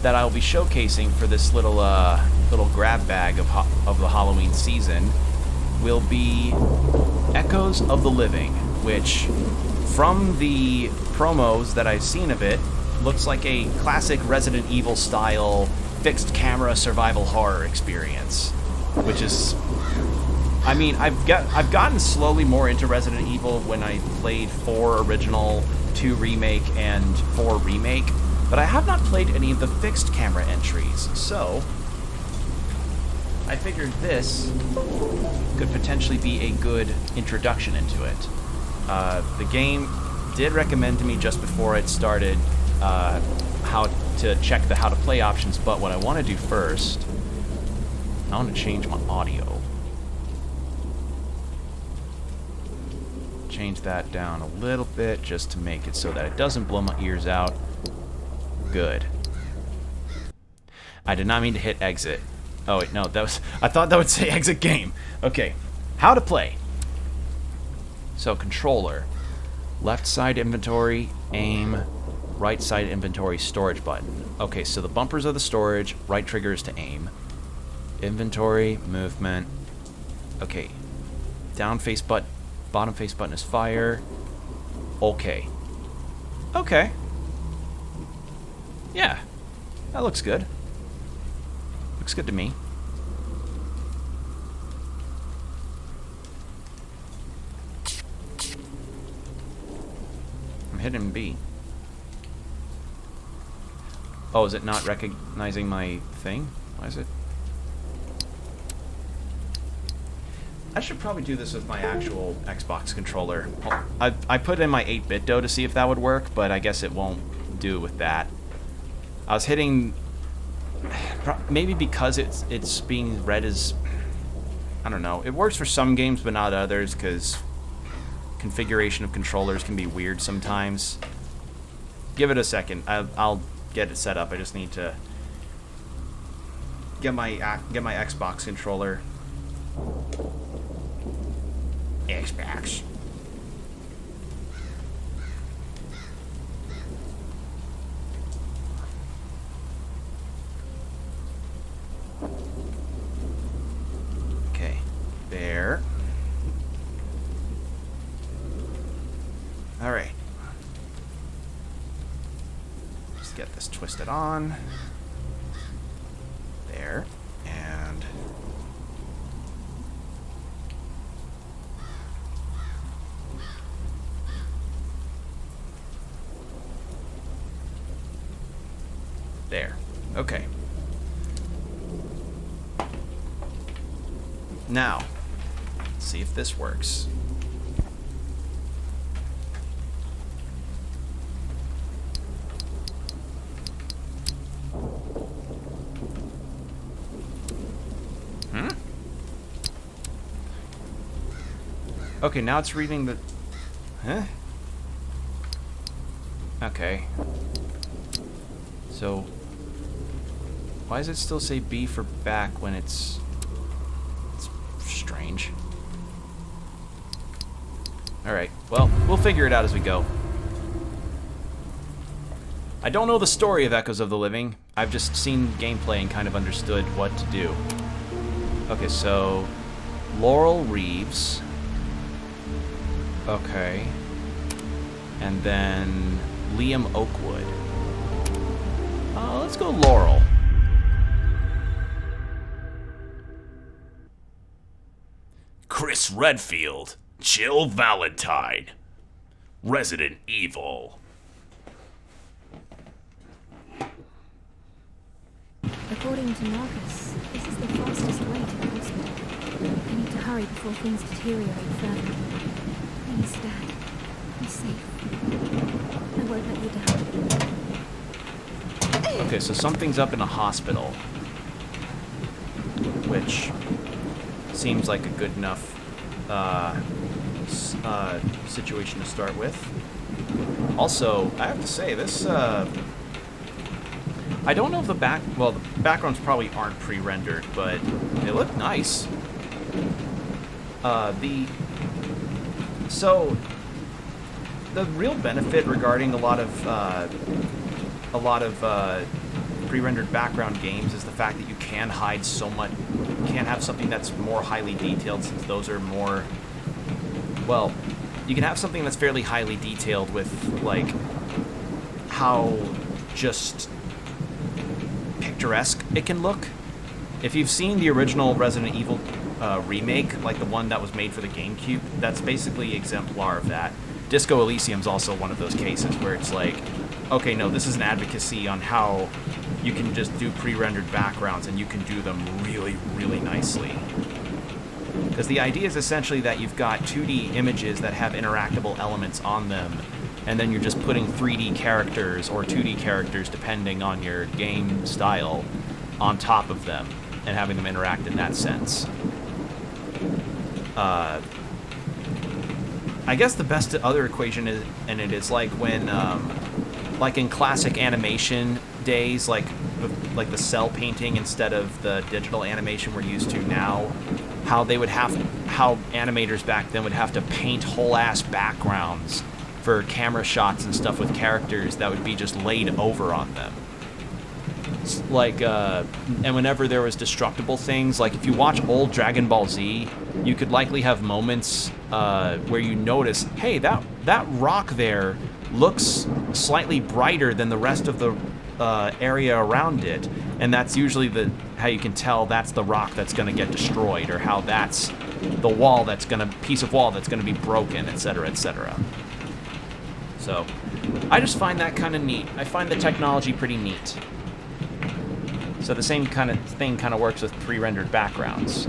that I'll be showcasing for this little grab bag of the Halloween season will be Echoes of the Living, which, from the promos that I've seen of it, looks like a classic Resident Evil style fixed camera survival horror experience, which is, I mean, I've gotten slowly more into Resident Evil when I played 4 original, 2 remake, and 4 remake, but I have not played any of the fixed camera entries, so I figured this could potentially be a good introduction into it. The game did recommend to me just before it started how to check the how to play options, but what I want to do first, I want to change my audio. Change that down a little bit just to make it so that it doesn't blow my ears out. Good. I did not mean to hit exit. Oh wait, no, that was, I thought that would say exit game. Okay, how to play. So controller, left side inventory, aim, right side inventory, storage button. Okay, so the bumpers are the storage, right trigger is to aim. Inventory, movement. Okay, down face button, bottom face button is fire. Okay. Okay. Yeah, that looks good. Looks good to me. I'm hitting B. Oh, is it not recognizing my thing? Why is it? I should probably do this with my actual Xbox controller. I put in my 8-bit dough to see if that would work, but I guess it won't do it with that. I was hitting, maybe because it's being read as, I don't know. It works for some games, but not others, because configuration of controllers can be weird sometimes. Give it a second. I'll get it set up. I just need to get my Xbox controller. Xbox. Okay, there. All right. Just get this twisted on. There. And there. Okay. Now, let's see if this works. Okay, now it's reading the... Huh? Okay. So, why does it still say B for back when it's strange. Alright, well, we'll figure it out as we go. I don't know the story of Echoes of the Living. I've just seen gameplay and kind of understood what to do. Okay, so Laurel Reeves. Okay. And then Liam Oakwood. Let's go Laurel. Chris Redfield, Jill Valentine, Resident Evil. According to Marcus, this is the fastest way to the hospital. I need to hurry before things deteriorate further. Please, Dad. Be safe. I won't let you down. Okay, so something's up in a hospital. Which seems like a good enough situation to start with. Also, I have to say, this... I don't know if the backgrounds probably aren't pre-rendered, but they look nice. So the real benefit regarding a lot of pre-rendered background games is the fact that you can hide so much. You can have something that's more highly detailed, since those are more. Well, you can have something that's fairly highly detailed with like how just picturesque it can look. If you've seen the original Resident Evil remake, like the one that was made for the GameCube, that's basically exemplar of that. Disco Elysium's also one of those cases where it's like, okay, no, this is an advocacy on how you can just do pre-rendered backgrounds and you can do them really, really nicely. Because the idea is essentially that you've got 2D images that have interactable elements on them, and then you're just putting 3D characters or 2D characters, depending on your game style, on top of them and having them interact in that sense. I guess the best other equation is, and it is like when, like in classic animation days, like the cell painting instead of the digital animation we're used to now, how animators back then would have to paint whole ass backgrounds for camera shots and stuff with characters that would be just laid over on them. Like, and whenever there was destructible things, like if you watch old Dragon Ball Z, you could likely have moments where you notice, hey, that rock there looks slightly brighter than the rest of the area around it, and that's usually how you can tell that's the rock that's going to get destroyed, or how that's the piece of wall that's going to be broken, etc., etc. So, I just find that kind of neat. I find the technology pretty neat. So the same kind of thing kind of works with pre-rendered backgrounds.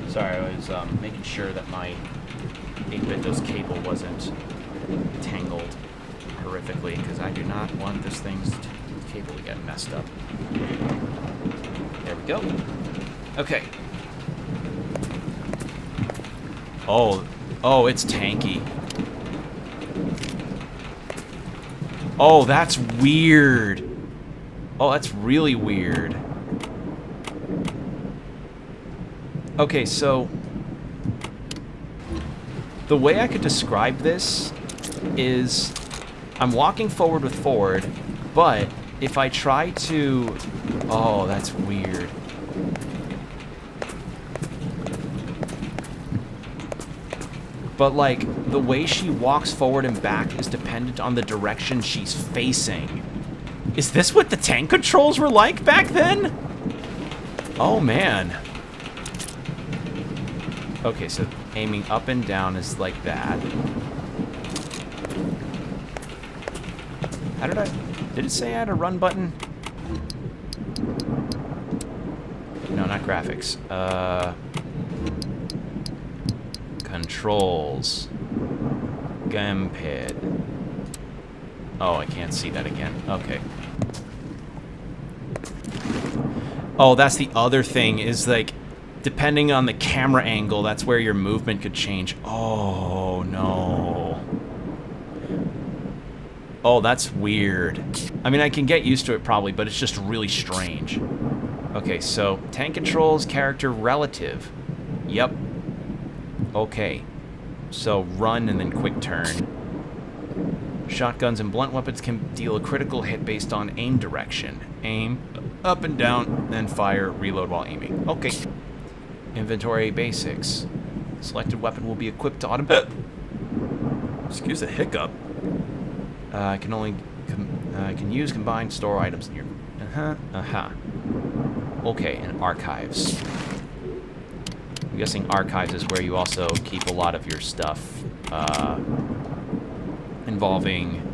Sorry, I was making sure that my 8-bit cable wasn't tangled horrifically, because I do not want this thing's cable to get messed up. There we go. Okay. Oh, it's tanky. Oh, that's weird. Oh, that's really weird. Okay, so the way I could describe this is I'm walking forward with forward, but if I try to... Oh, that's weird. But, like, the way she walks forward and back is dependent on the direction she's facing. Is this what the tank controls were like back then? Oh, man. Okay, so aiming up and down is like that. How did I... Did it say I had a run button? No, not graphics. Controls. Gamepad. Oh, I can't see that again. Okay. Oh, that's the other thing, is like, depending on the camera angle, that's where your movement could change. Oh, no. Oh, that's weird. I mean, I can get used to it probably, but it's just really strange. Okay, so tank controls, character relative. Yep. Okay. So run and then quick turn. Shotguns and blunt weapons can deal a critical hit based on aim direction. Aim, up and down, then fire, reload while aiming. Okay. Inventory basics. Selected weapon will be equipped to automatically... Excuse the hiccup. I can only... I can use combined store items in your... Okay, and archives. I'm guessing archives is where you also keep a lot of your stuff involving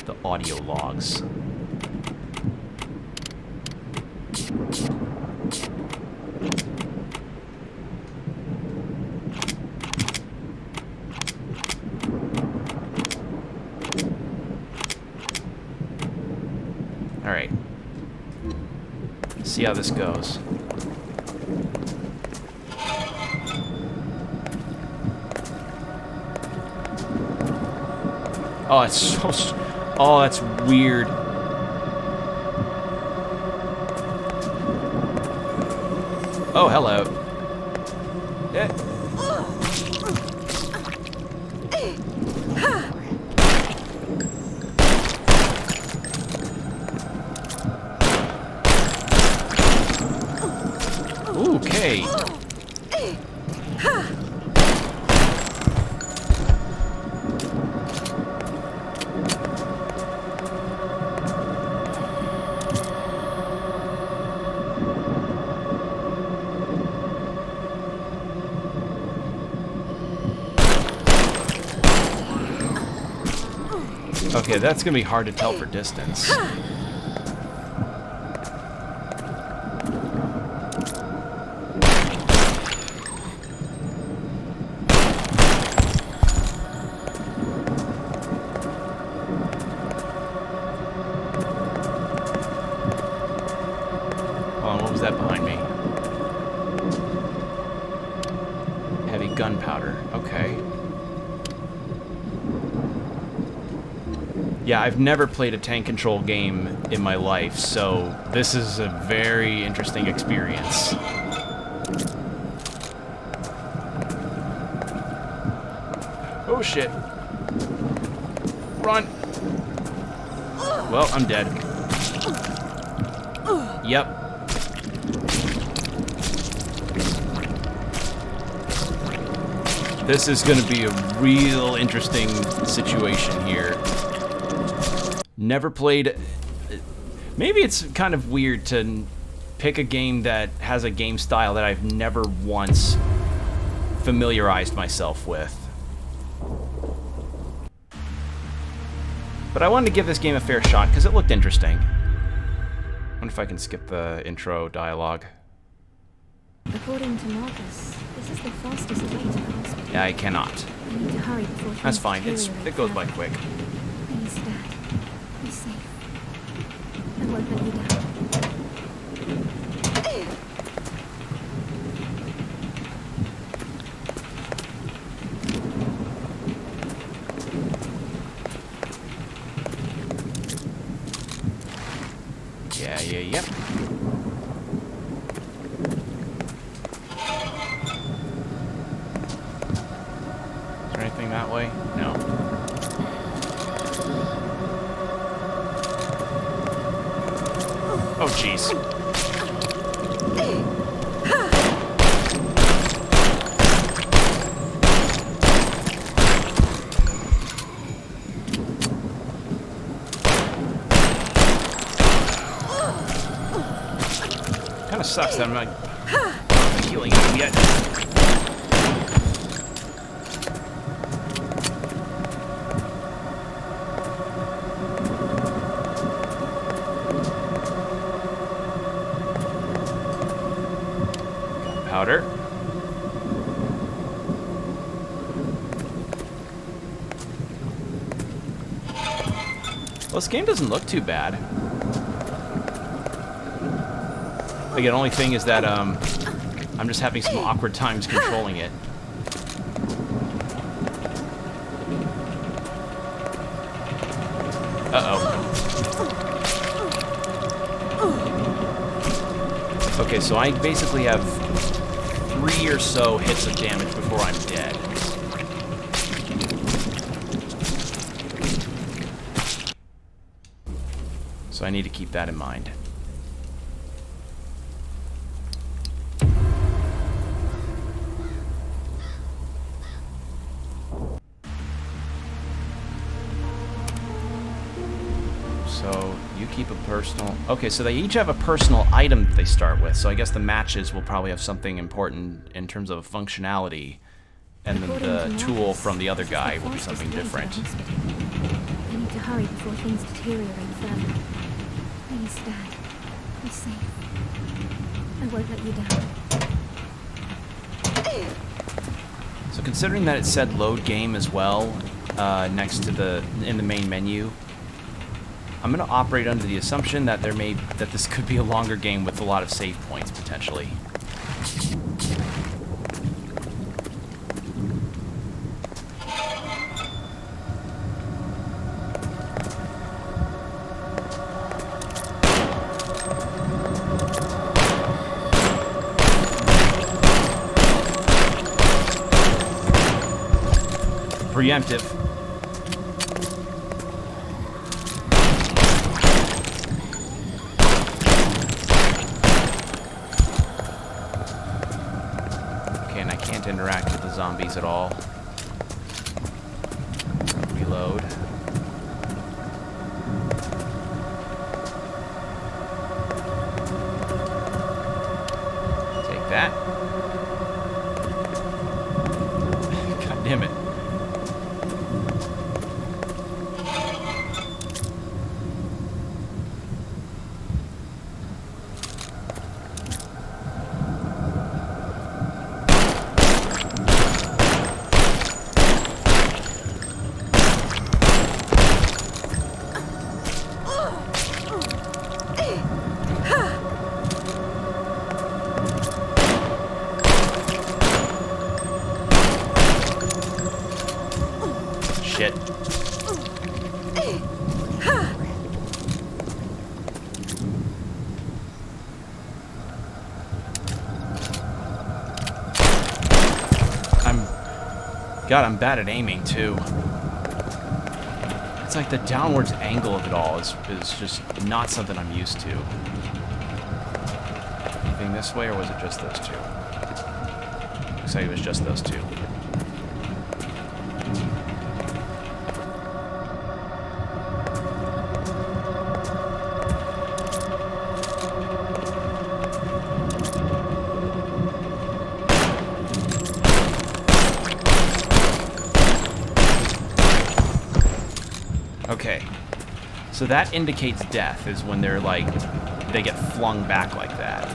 the audio logs. All right. See how this goes. Oh, it's so... Oh, that's weird. Oh, hello. Hey! Okay, that's gonna be hard to tell for distance. Hold on, what was that behind me? Heavy gunpowder. Okay. Yeah, I've never played a tank control game in my life, so this is a very interesting experience. Oh shit. Run! Well, I'm dead. Yep. This is gonna be a real interesting situation here. Never played... Maybe it's kind of weird to pick a game that has a game style that I've never once familiarized myself with. But I wanted to give this game a fair shot because it looked interesting. I wonder if I can skip the intro dialogue. According to Marcus, this is the fastest way to the hospital. Yeah, I cannot. I need to hurry before things That's fine. deteriorate It goes by further. quick. Please, Dad. Be safe. I won't let you down. Yep. Is there anything that way? No. Oh, jeez. Kind of sucks that I'm not healing him yet. Powder. Well, this game doesn't look too bad. Again, only thing is that I'm just having some awkward times controlling it. Uh-oh. Okay, so I basically have 3 or so hits of damage before I'm dead. So I need to keep that in mind. So you keep a personal... Okay, so they each have a personal item that they start with, so I guess the matches will probably have something important in terms of functionality, and then the tool from the other guy will be something different. I need to hurry before things deteriorate further. Please, Dad. Be safe. I won't let you down. So considering that it said load game as well, next to in the main menu, I'm going to operate under the assumption that that this could be a longer game with a lot of save points potentially. Preemptive. zombies at all. Reload. Take that. God damn it. Shit. I'm bad at aiming too. It's like the downwards angle of it all is just not something I'm used to. Anything this way, or was it just those two? Looks like it was just those two. Okay, so that indicates death, is when they're like, they get flung back like that.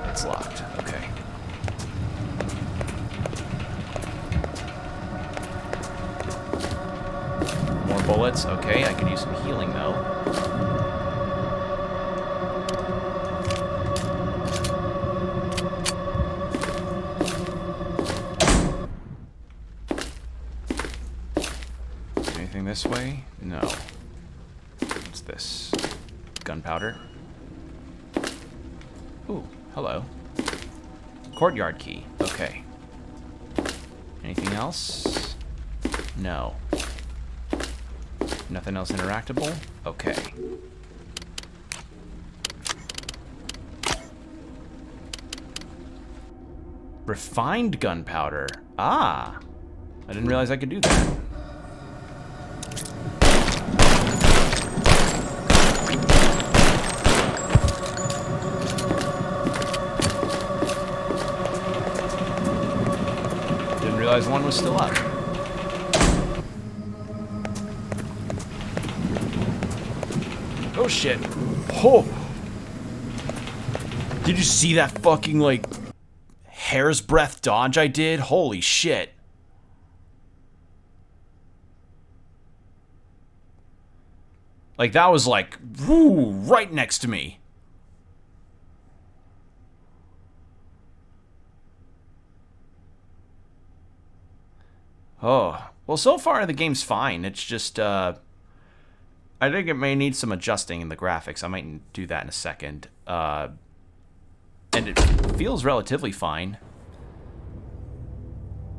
It's locked, okay. More bullets, okay, I could use some healing though. This way? No. What's this? Gunpowder. Ooh, hello. Courtyard key. Okay. Anything else? No. Nothing else interactable? Okay. Refined gunpowder. Ah! I didn't realize I could do that. Realized one was still up. Oh shit. Oh! Did you see that fucking, like, hair's breadth dodge I did? Holy shit. Like, that was like, woo, right next to me. Oh, well, so far the game's fine. It's just, I think it may need some adjusting in the graphics. I might do that in a second. And it feels relatively fine.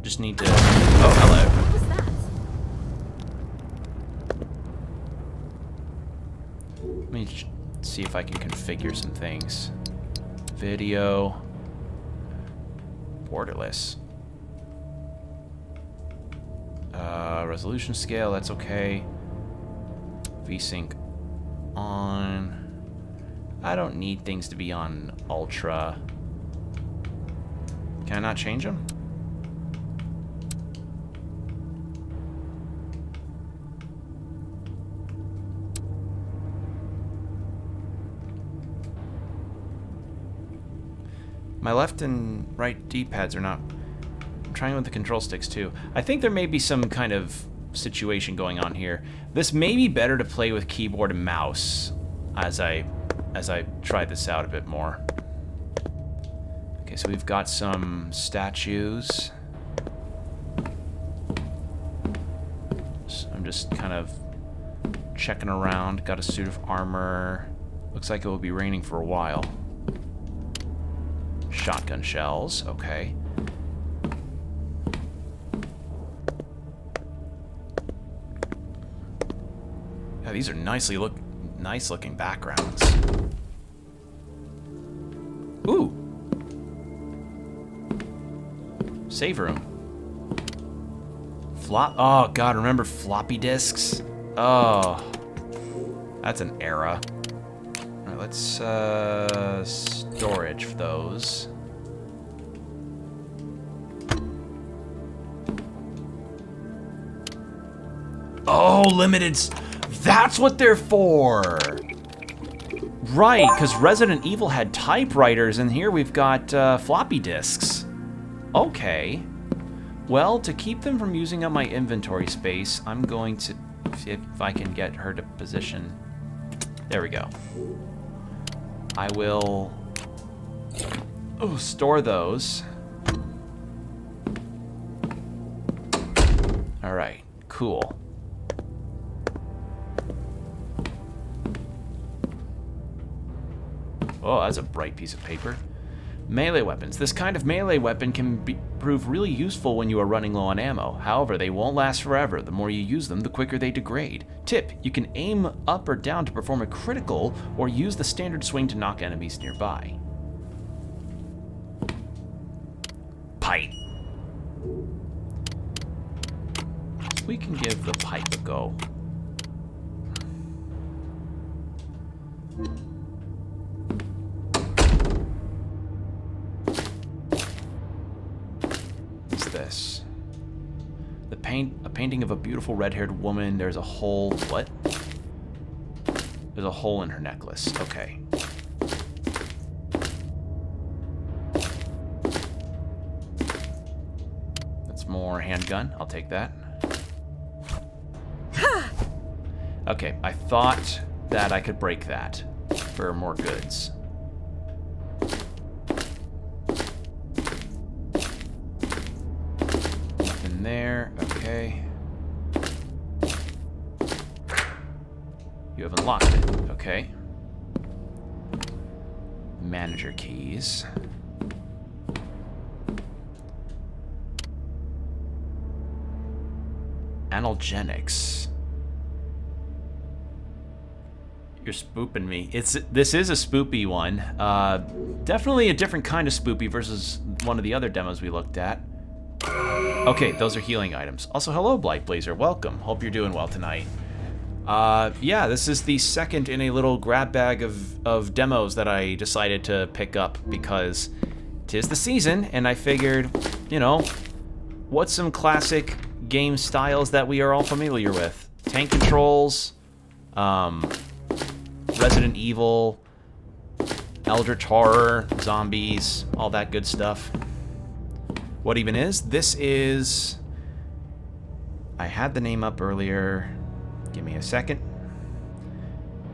Just need to... Oh, hello. What was that? Let me see if I can configure some things. Video. Borderless. Resolution scale, that's okay. VSync on. I don't need things to be on ultra. Can I not change them? My left and right D-pads are not... I'm trying with the control sticks too. I think there may be some kind of situation going on here. This may be better to play with keyboard and mouse as I try this out a bit more. Okay, so we've got some statues. So I'm just kind of checking around. Got a suit of armor. Looks like it will be raining for a while. Shotgun shells, okay. Yeah, these are nice looking backgrounds. Ooh. Save room. Oh, God, remember floppy disks? Oh. That's an era. Alright, let's, storage for those. Oh, limiteds. That's what they're for. Right, because Resident Evil had typewriters, and here we've got floppy disks. Okay. Well, to keep them from using up my inventory space, I'm going to see if I can get her to position. There we go. I will store those. All right, cool. Oh, that's a bright piece of paper. Melee weapons. This kind of melee weapon can prove really useful when you are running low on ammo. However, they won't last forever. The more you use them, the quicker they degrade. Tip, you can aim up or down to perform a critical, or use the standard swing to knock enemies nearby. Pipe. We can give the pipe a go. This. A painting of a beautiful red-haired woman. There's a hole. What? There's a hole in her necklace. Okay. That's more handgun. I'll take that. Okay, I thought that I could break that for more goods. There, okay. You have unlocked it, okay. Manager keys. Analgenics. You're spooping me. This is a spoopy one. Definitely a different kind of spoopy versus one of the other demos we looked at. Okay, those are healing items. Also, hello, Blight Blazer. Welcome. Hope you're doing well tonight. Yeah, this is the second in a little grab bag of demos that I decided to pick up because 'tis the season, and I figured, you know, what's some classic game styles that we are all familiar with? Tank controls, Resident Evil, Eldritch Horror, zombies, all that good stuff. What even is? This is... I had the name up earlier. Give me a second.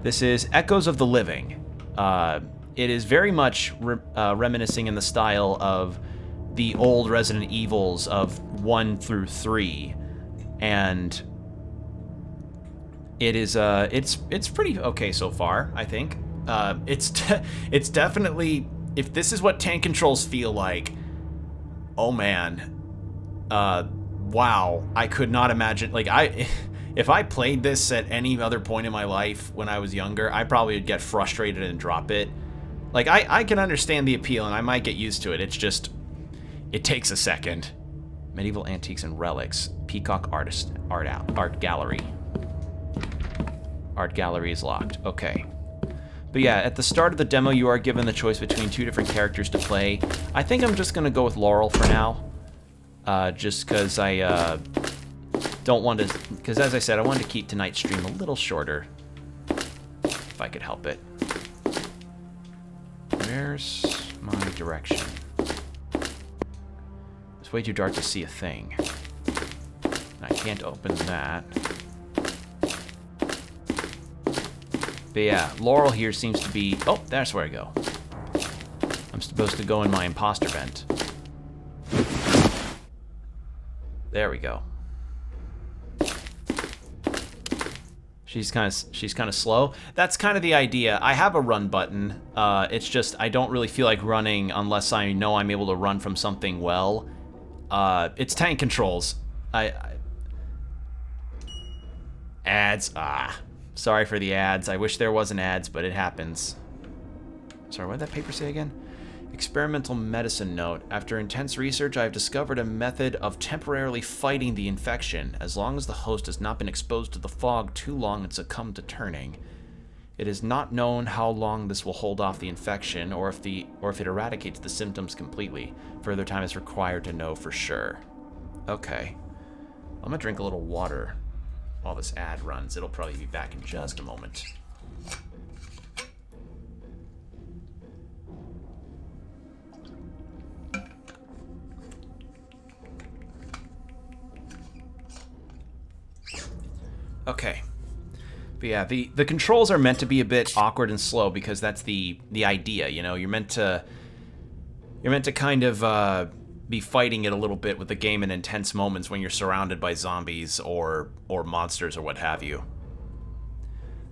This is Echoes of the Living. It is very much reminiscing in the style of the old Resident Evils of 1 through 3. And it is, it's pretty okay so far, I think. It's definitely... If this is what tank controls feel like... Oh man, wow, I could not imagine, like, if I played this at any other point in my life when I was younger, I probably would get frustrated and drop it. Like, I can understand the appeal and I might get used to it, it's just, it takes a second. Medieval Antiques and Relics, Peacock Art Gallery. Art Gallery is locked, okay. But yeah, at the start of the demo, you are given the choice between 2 different characters to play. I think I'm just going to go with Laurel for now. Just because I don't want to... Because as I said, I wanted to keep tonight's stream a little shorter. If I could help it. Where's my direction? It's way too dark to see a thing. I can't open that. But yeah, Laurel here seems to be... Oh, that's where I go. I'm supposed to go in my imposter vent. There we go. She's kind of slow. That's kind of the idea. I have a run button. It's just I don't really feel like running unless I know I'm able to run from something well. It's tank controls. Ads. Sorry for the ads. I wish there wasn't ads, but it happens. Sorry, what did that paper say again? Experimental medicine note. After intense research, I have discovered a method of temporarily fighting the infection, as long as the host has not been exposed to the fog too long and succumbed to turning. It is not known how long this will hold off the infection, or if it eradicates the symptoms completely. Further time is required to know for sure. Okay. I'm gonna drink a little water while this ad runs. It'll probably be back in just a moment. Okay. But yeah, the controls are meant to be a bit awkward and slow because that's the idea, you know. You're meant to kind of be fighting it a little bit with the game in intense moments when you're surrounded by zombies or monsters or what have you.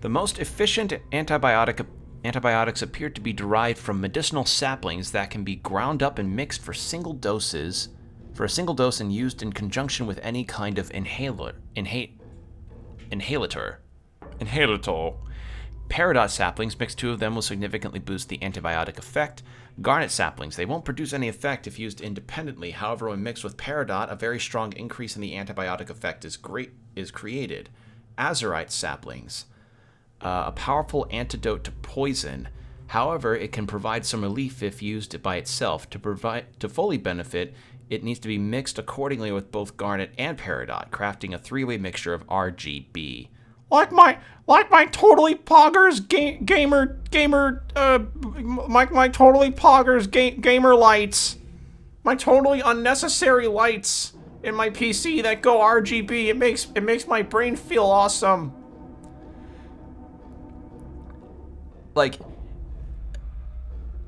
The most efficient antibiotics appear to be derived from medicinal saplings that can be ground up and mixed for a single dose and used in conjunction with any kind of inhalator. Peridot saplings, mix 2 of them will significantly boost the antibiotic effect. Garnet saplings, they won't produce any effect if used independently. However, when mixed with peridot, a very strong increase in the antibiotic effect is created. Azurite saplings, a powerful antidote to poison. However, it can provide some relief if used by itself. To fully benefit, it needs to be mixed accordingly with both garnet and peridot, crafting a 3-way mixture of RGB. Like my totally poggers my totally poggers gamer lights. My totally unnecessary lights in my PC that go RGB. It makes my brain feel awesome. Like,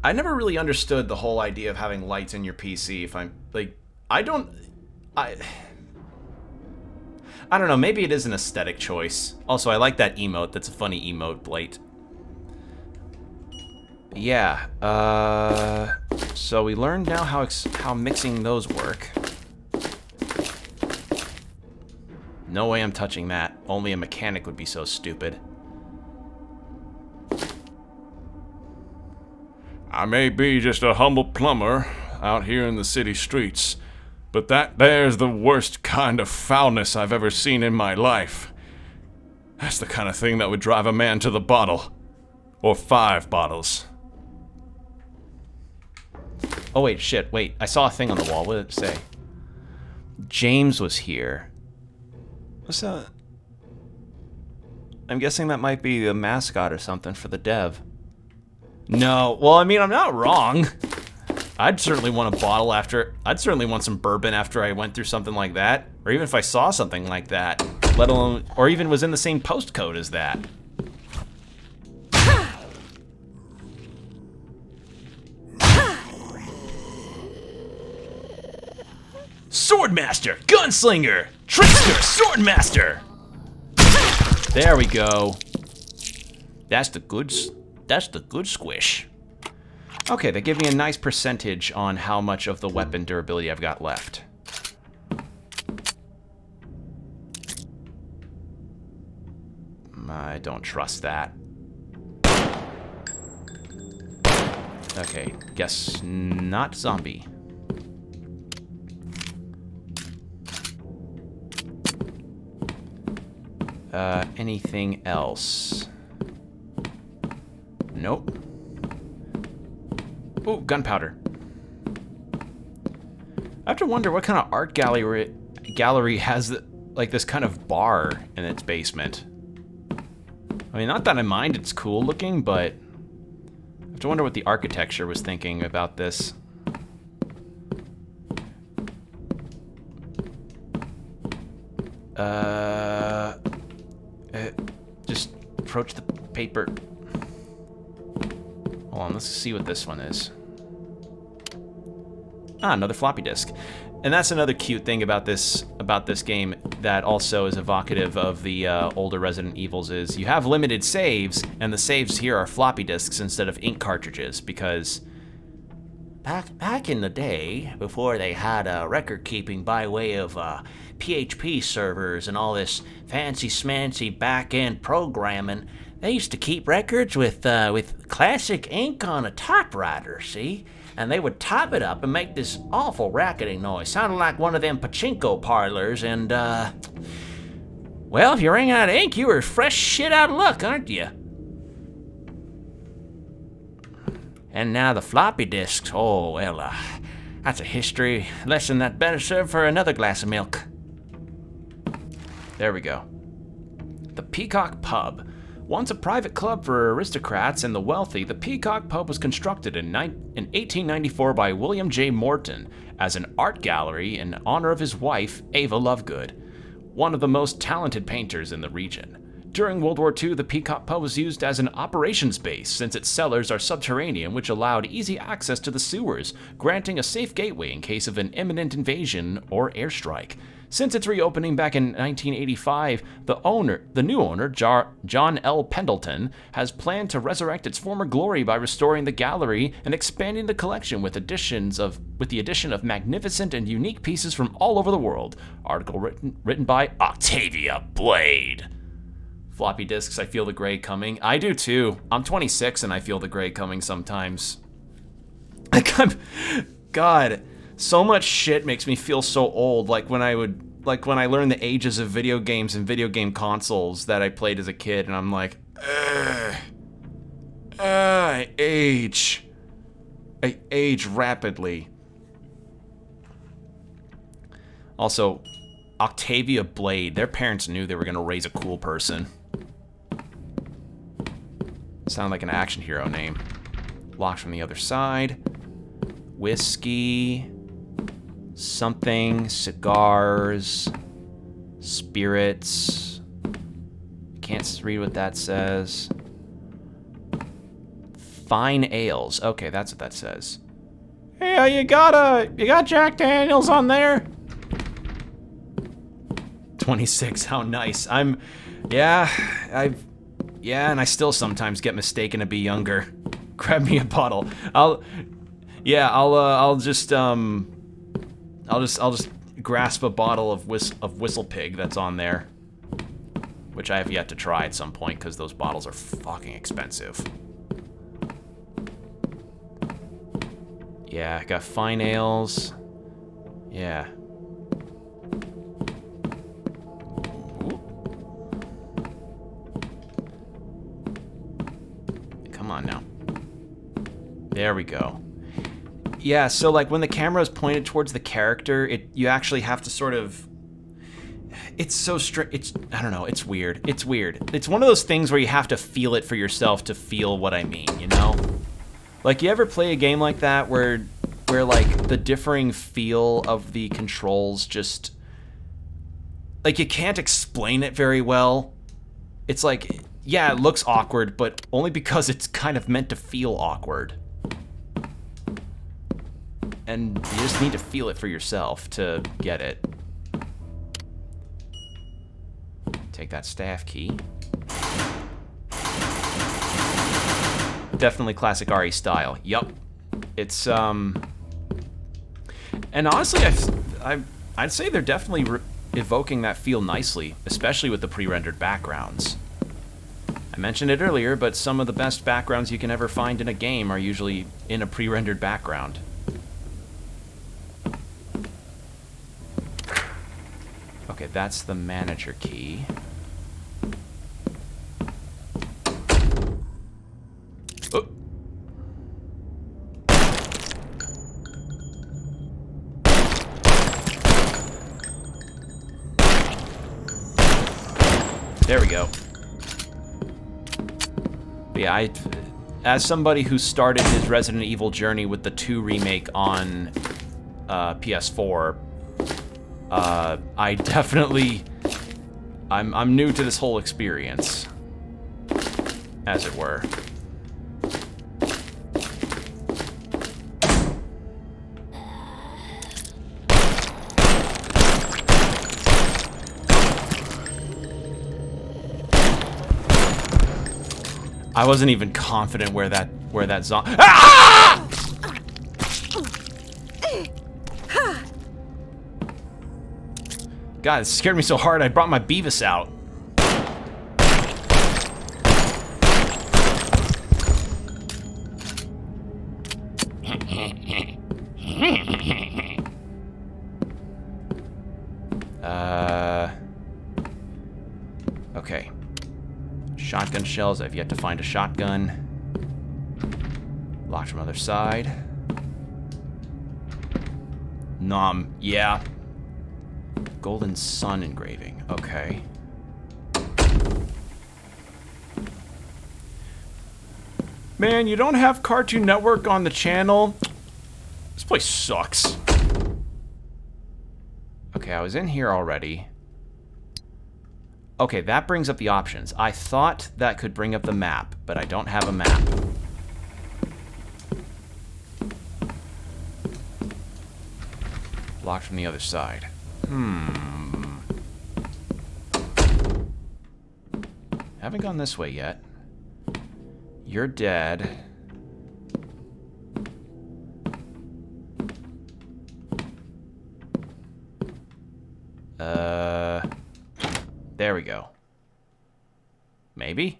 I never really understood the whole idea of having lights in your PC. If I'm like, I don't know, maybe it is an aesthetic choice. Also, I like that emote. That's a funny emote, Blade. Yeah, so we learned now how mixing those work. No way I'm touching that. Only a mechanic would be so stupid. I may be just a humble plumber out here in the city streets, but that there's the worst kind of foulness I've ever seen in my life. That's the kind of thing that would drive a man to the bottle. Or 5 bottles. Oh, wait, shit, wait. I saw a thing on the wall. What did it say? James was here. What's that? I'm guessing that might be a mascot or something for the dev. No, well, I mean, I'm not wrong. I'd certainly want a bottle after... I'd certainly want some bourbon after I went through something like that. Or even if I saw something like that. Let alone... Or even was in the same postcode as that. Swordmaster, gunslinger, trickster, swordmaster. There we go. That's the good squish. Okay, they give me a nice percentage on how much of the weapon durability I've got left. I don't trust that. Okay, guess not zombie. Anything else? Nope. Ooh, gunpowder. I have to wonder what kind of art gallery has like this kind of bar in its basement. I mean, not that I mind it's cool looking, but I have to wonder what the architecture was thinking about this. Just approach the paper. Hold on, let's see what this one is. Ah, another floppy disk. And that's another cute thing about this game that also is evocative of the older Resident Evils is you have limited saves, and the saves here are floppy disks instead of ink cartridges, because back in the day, before they had record keeping by way of PHP servers and all this fancy smancy back-end programming, they used to keep records with classic ink on a typewriter, see? and they would top it up and make this awful racketing noise, sounding like one of them pachinko parlors, and, well, if you ran out of ink, you were fresh shit out of luck, aren't you? And now the floppy disks, oh, well, that's a history lesson that better serve for another glass of milk. There we go. The Peacock Pub. Once a private club for aristocrats and the wealthy, the Peacock Pub was constructed in 1894 by William J. Morton as an art gallery in honor of his wife, Ava Lovegood, one of the most talented painters in the region. During World War II, the Peacock Pub was used as an operations base since its cellars are subterranean, which allowed easy access to the sewers, granting a safe gateway in case of an imminent invasion or airstrike. Since its reopening back in 1985, the new owner, John L. Pendleton, has planned to resurrect its former glory by restoring the gallery and expanding the collection with the addition of magnificent and unique pieces from all over the world. Article written by Octavia Blade. Floppy disks, I feel the gray coming. I do too. I'm 26 and I feel the gray coming sometimes. God, so much shit makes me feel so old. Like when I learned the ages of video games and video game consoles that I played as a kid, and I'm like, I age rapidly. Also, Octavia Blade, their parents knew they were gonna raise a cool person. Sound like an action hero name. Locked from the other side. Whiskey. Something. Cigars. Spirits. Can't read what that says. Fine ales. Okay, that's what that says. Hey, you got Jack Daniels on there? 26, how nice. Yeah, and I still sometimes get mistaken to be younger. Grab me a bottle. I'll just grasp a bottle of Whistle Pig that's on there, which I have yet to try at some point because those bottles are fucking expensive. Yeah, got fine ales. Yeah. Come on now. There we go. Yeah, so like when the camera is pointed towards the character, you actually have to sort of... It's so I don't know, it's weird. It's weird. It's one of those things where you have to feel it for yourself to feel what I mean, you know? Like, you ever play a game like that where like the differing feel of the controls just... Like, you can't explain it very well. It's like, yeah, it looks awkward, but only because it's kind of meant to feel awkward. And you just need to feel it for yourself to get it. Take that staff key. Definitely classic RE style. Yup. It's, and honestly, I'd say they're definitely evoking that feel nicely, especially with the pre-rendered backgrounds. I mentioned it earlier, but some of the best backgrounds you can ever find in a game are usually in a pre-rendered background. Okay, that's the manager key. Oh. There we go. But yeah, as somebody who started his Resident Evil journey with the 2 remake on PS4, I definitely, I'm new to this whole experience, as it were. I wasn't even confident where that zombie. Ah! God, it scared me so hard I brought my Beavis out. Shotgun shells. I've yet to find a shotgun. Locked from other side. Nom. Yeah. Golden Sun engraving. Okay. Man, you don't have Cartoon Network on the channel? This place sucks. Okay, I was in here already. Okay, that brings up the options. I thought that could bring up the map, but I don't have a map. Locked from the other side. Haven't gone this way yet. You're dead. There we go. Maybe?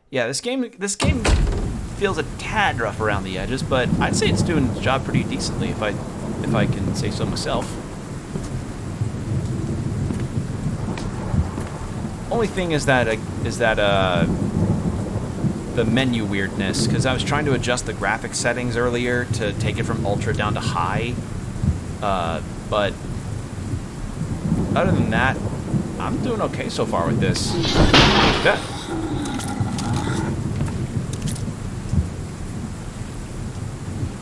Yeah, this game feels a tad rough around the edges, but I'd say it's doing its job pretty decently if I can say so myself. Only thing is that the menu weirdness, because I was trying to adjust the graphic settings earlier to take it from ultra down to high, but other than that, I'm doing okay so far with this. That.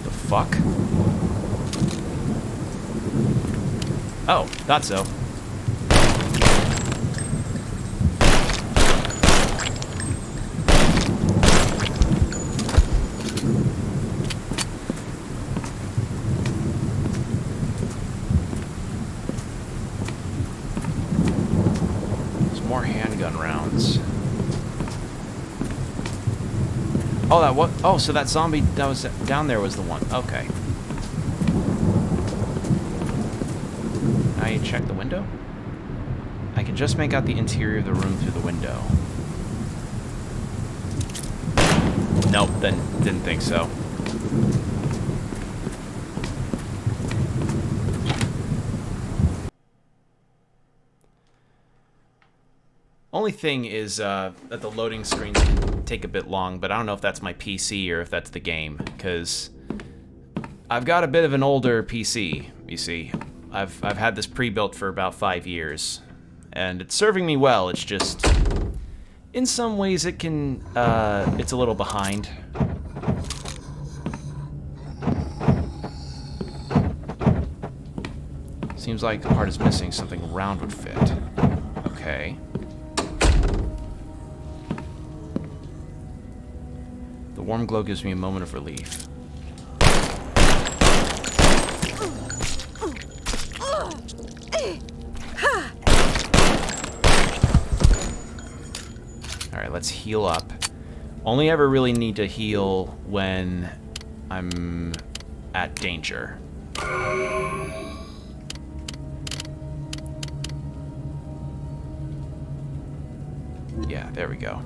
The fuck? Oh, thought so. More handgun rounds. Oh, that what? Oh, so that zombie that was down there was the one. Okay. Now you check the window. I can just make out the interior of the room through the window. Nope, then didn't think so. Only thing is that the loading screens can take a bit long, but I don't know if that's my PC or if that's the game, because I've got a bit of an older PC, you see. I've had this pre-built for about 5 years, and it's serving me well. It's just, in some ways it can, it's a little behind. Seems like the part is missing. Something round would fit. Okay. The warm glow gives me a moment of relief. Alright, let's heal up. Only ever really need to heal when I'm at danger. Yeah, there we go.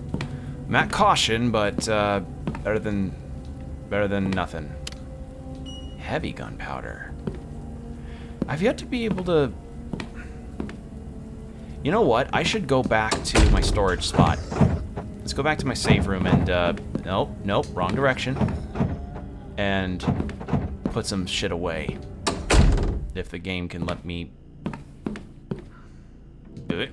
I'm at caution, but better than nothing. Heavy gunpowder. I've yet to be able to... You know what? I should go back to my storage spot. Let's go back to my save room and, nope, wrong direction. And put some shit away. If the game can let me do it.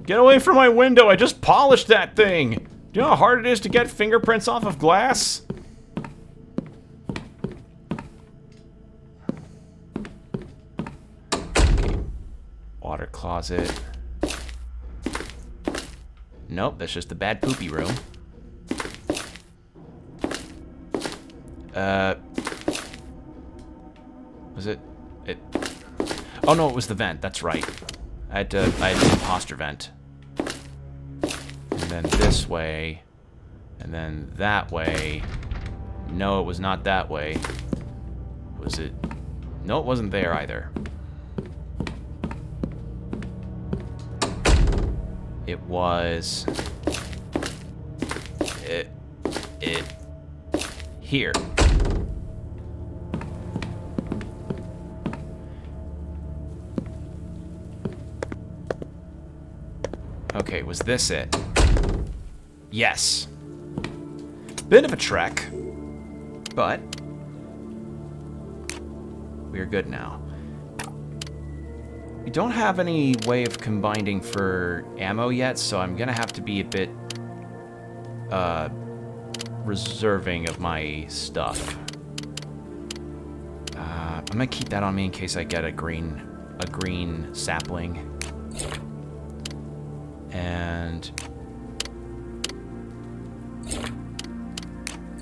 Get away from my window, I just polished that thing! Do you know how hard it is to get fingerprints off of glass? Okay. Water closet. Nope, that's just the bad poopy room. Was it? Oh no, it was the vent, that's right. I had the imposter vent. And then this way. And then that way. No, it was not that way. Was it? No, it wasn't there either. It was... It... Here. Okay, was this it? Yes. Bit of a trek, but we're good now. We don't have any way of combining for ammo yet, so I'm gonna have to be a bit reserving of my stuff. I'm gonna keep that on me in case I get a green sapling. And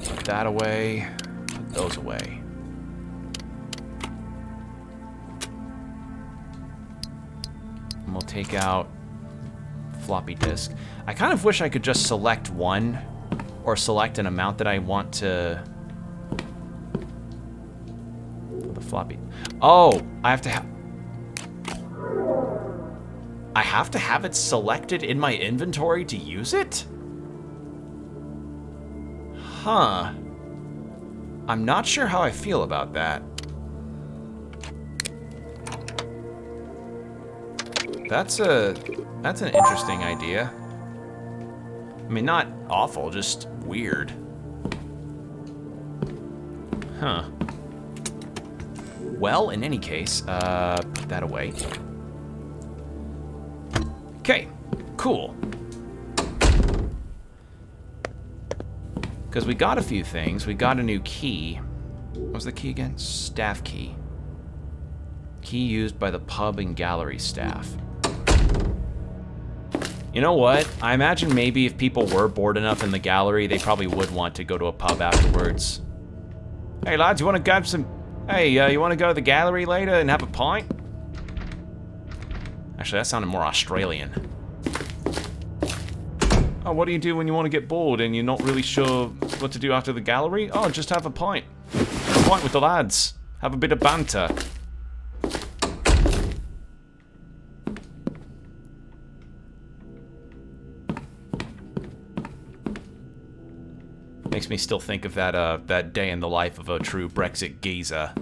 put that away, put those away. And we'll take out floppy disk. I kind of wish I could just select one or select an amount that I want to. The floppy. Oh, I have to have it selected in my inventory to use it? Huh. I'm not sure how I feel about that. That's an interesting idea. I mean, not awful, just weird. Huh. Well, in any case, put that away. Okay, cool. Because we got a few things. We got a new key. What was the key again? Staff key. Key used by the pub and gallery staff. You know what? I imagine maybe if people were bored enough in the gallery, they probably would want to go to a pub afterwards. Hey lads, you want to grab some... Hey, you want to go to the gallery later and have a pint? Actually, that sounded more Australian. Oh, what do you do when you want to get bored and you're not really sure what to do after the gallery? Oh, just have a pint. Have a pint with the lads. Have a bit of banter. Makes me still think of that day in the life of a true Brexit geezer.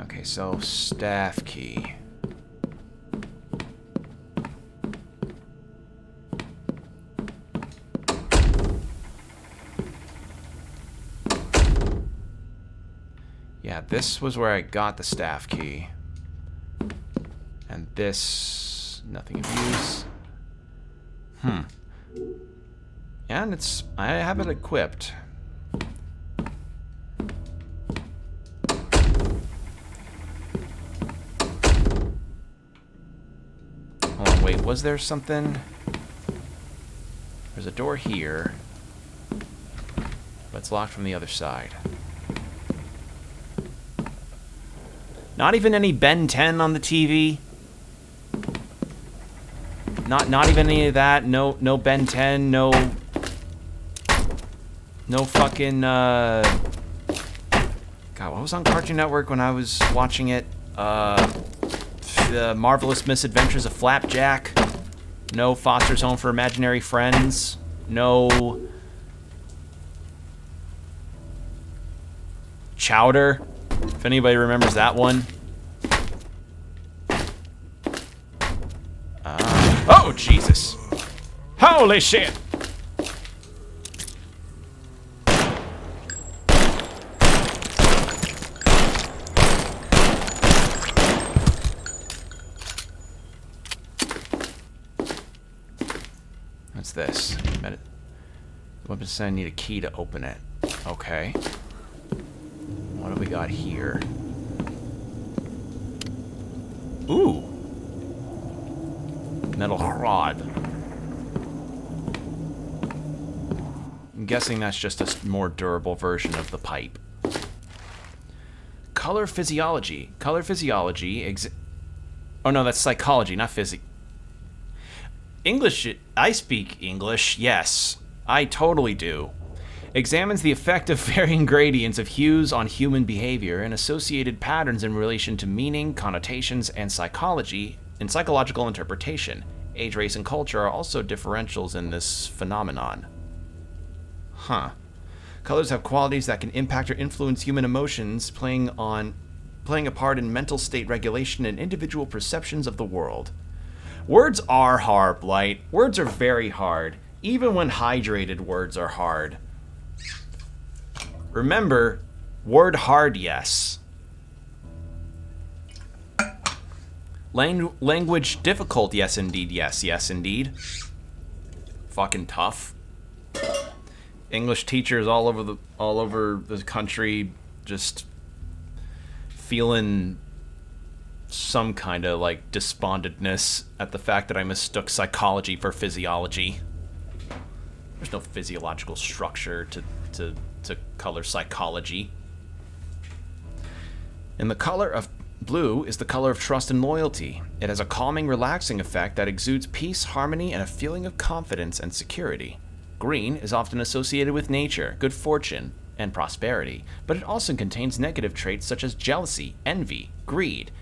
Okay, so staff key. Yeah, this was where I got the staff key. And this, nothing of use. And I have it equipped. Hold on, wait, was there something? There's a door here, but it's locked from the other side. Not even any Ben 10 on the TV. Not even any of that. No Ben 10. No fucking. God, what was on Cartoon Network when I was watching it? The Marvelous Misadventures of Flapjack. No Foster's Home for Imaginary Friends. No Chowder. If anybody remembers that one. Oh, Jesus. Holy shit. What's this? Weapon said I need a key to open it. Okay. What do we got here? Ooh. Metal rod. I'm guessing that's just a more durable version of the pipe. Color physiology. Color physiology. Oh no, that's psychology, not physics. English. I speak English, yes. I totally do. Examines the effect of varying gradients of hues on human behavior and associated patterns in relation to meaning, connotations, and psychology in psychological interpretation. Age, race, and culture are also differentials in this phenomenon. Huh. Colors have qualities that can impact or influence human emotions, playing a part in mental state regulation and individual perceptions of the world. Words are hard, Blight. Words are very hard. Even when hydrated, words are hard. Remember, word hard, yes. Language difficult, yes indeed, yes indeed. Fucking tough. English teachers all over the country just feeling some kind of like despondentness at the fact that I mistook psychology for physiology. There's no physiological structure to color psychology. And the color of blue is the color of trust and loyalty. It has a calming, relaxing effect that exudes peace, harmony, and a feeling of confidence and security. Green is often associated with nature, good fortune, and prosperity, but it also contains negative traits such as jealousy, envy, greed,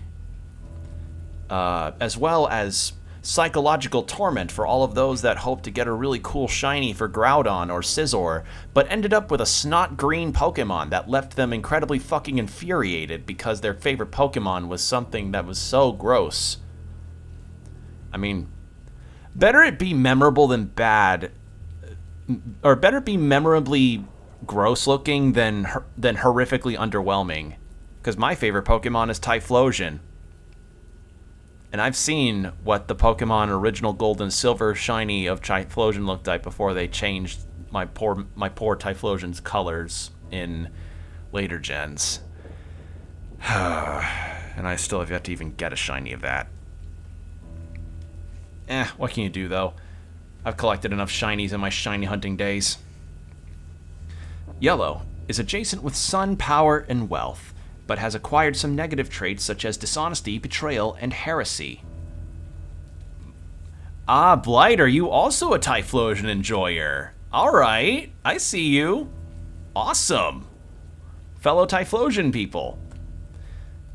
as well as psychological torment for all of those that hope to get a really cool shiny for Groudon or Scizor, but ended up with a snot green Pokemon that left them incredibly fucking infuriated because their favorite Pokemon was something that was so gross. I mean, better it be memorable than bad, or better it be memorably gross looking than horrifically underwhelming. Because my favorite Pokemon is Typhlosion. And I've seen what the Pokemon original Gold and Silver shiny of Typhlosion looked like before they changed my poor Typhlosion's colors in later gens. And I still have yet to even get a shiny of that. What can you do though? I've collected enough shinies in my shiny hunting days. Yellow is adjacent with sun, power, and wealth, but has acquired some negative traits such as dishonesty, betrayal, and heresy. Ah, Blight, are you also a Typhlosion enjoyer? Alright, I see you. Awesome. Fellow Typhlosion people.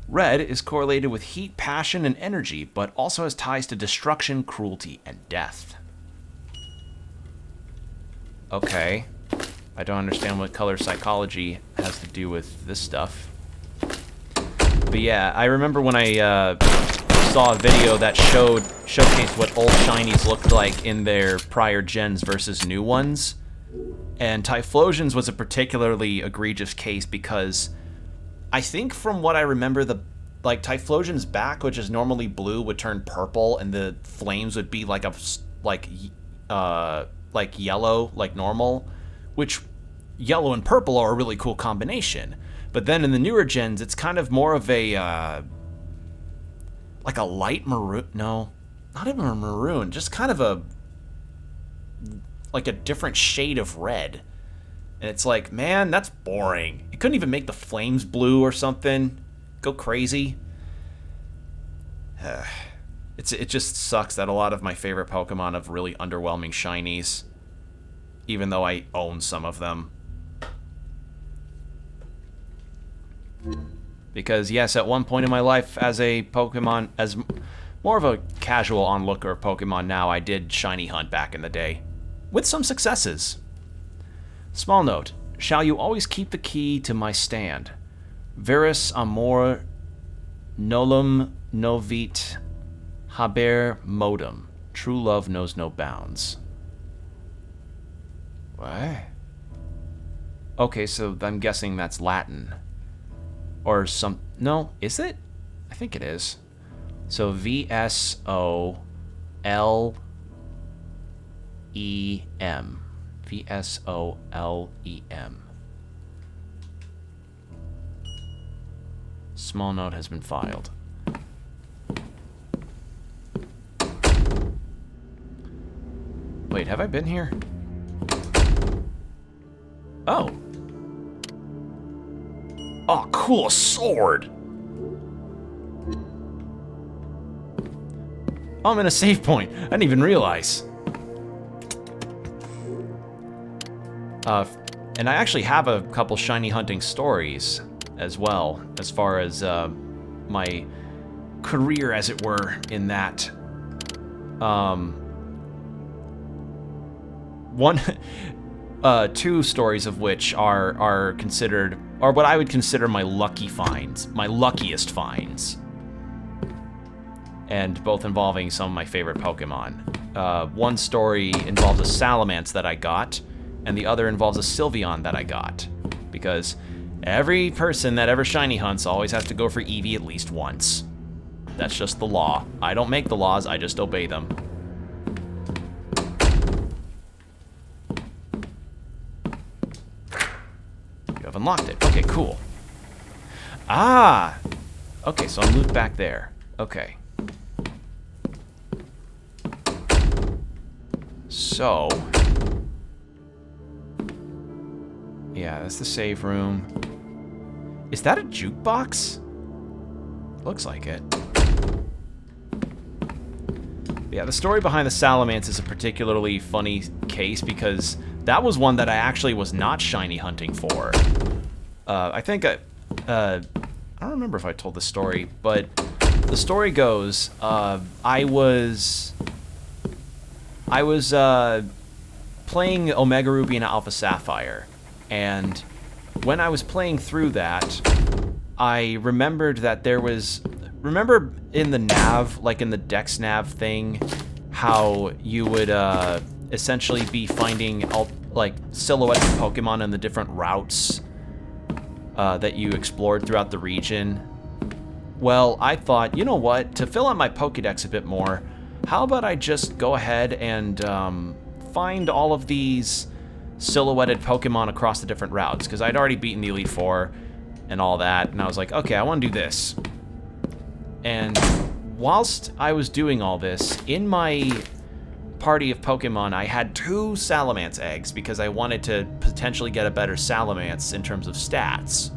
Red is correlated with heat, passion, and energy, but also has ties to destruction, cruelty, and death. Okay. I don't understand what color psychology has to do with this stuff. But yeah, I remember when I saw a video that showcased what old shinies looked like in their prior gens versus new ones. And Typhlosion's was a particularly egregious case because I think from what I remember, Typhlosion's back, which is normally blue, would turn purple, and the flames would be like yellow, like normal, which yellow and purple are a really cool combination. But then in the newer gens, it's kind of more of a like a light maroon. No, not even a maroon, just kind of like a different shade of red. And it's like, man, that's boring. You couldn't even make the flames blue or something. Go crazy. It just sucks that a lot of my favorite Pokemon have really underwhelming shinies, even though I own some of them. Because yes, at one point in my life as a Pokemon, as more of a casual onlooker of Pokemon now, I did shiny hunt back in the day. With some successes. Small note, shall you always keep the key to my stand? Veris amor nolum novit haber modum. True love knows no bounds. What? Okay, so I'm guessing that's Latin. Or some... No, is it? I think it is. So V-S-O-L-E-M. V-S-O-L-E-M. Small note has been filed. Wait, have I been here? Oh. Oh, cool, a sword! Oh, I'm in a save point. I didn't even realize. And I actually have a couple shiny hunting stories as well, as far as my career, as it were, in that. Two stories of which are considered, or what I would consider my lucky finds, my luckiest finds. and both involving some of my favorite Pokemon. One story involves a Salamence that I got, and the other involves a Sylveon that I got. Because every person that ever shiny hunts always has to go for Eevee at least once. That's just the law. I don't make the laws, I just obey them. You have unlocked it. Okay, cool. Ah! Okay, so I'm looped back there. Okay. So... yeah, that's the save room. Is that a jukebox? Looks like it. Yeah, the story behind the Salamence is a particularly funny case because that was one that I actually was not shiny hunting for. I think I don't remember if I told the story, but the story goes, I was playing Omega Ruby and Alpha Sapphire, and when I was playing through that, I remembered that there was... remember in the nav, like in the Dex nav thing, how you would essentially be finding like silhouettes of Pokemon in the different routes that you explored throughout the region? Well, I thought, you know what, to fill out my Pokedex a bit more, how about I just go ahead and find all of these silhouetted Pokemon across the different routes, because I'd already beaten the Elite Four and all that, and I was like, okay, I want to do this. And whilst I was doing all this, in my party of Pokemon, I had 2 Salamence eggs because I wanted to potentially get a better Salamence in terms of stats.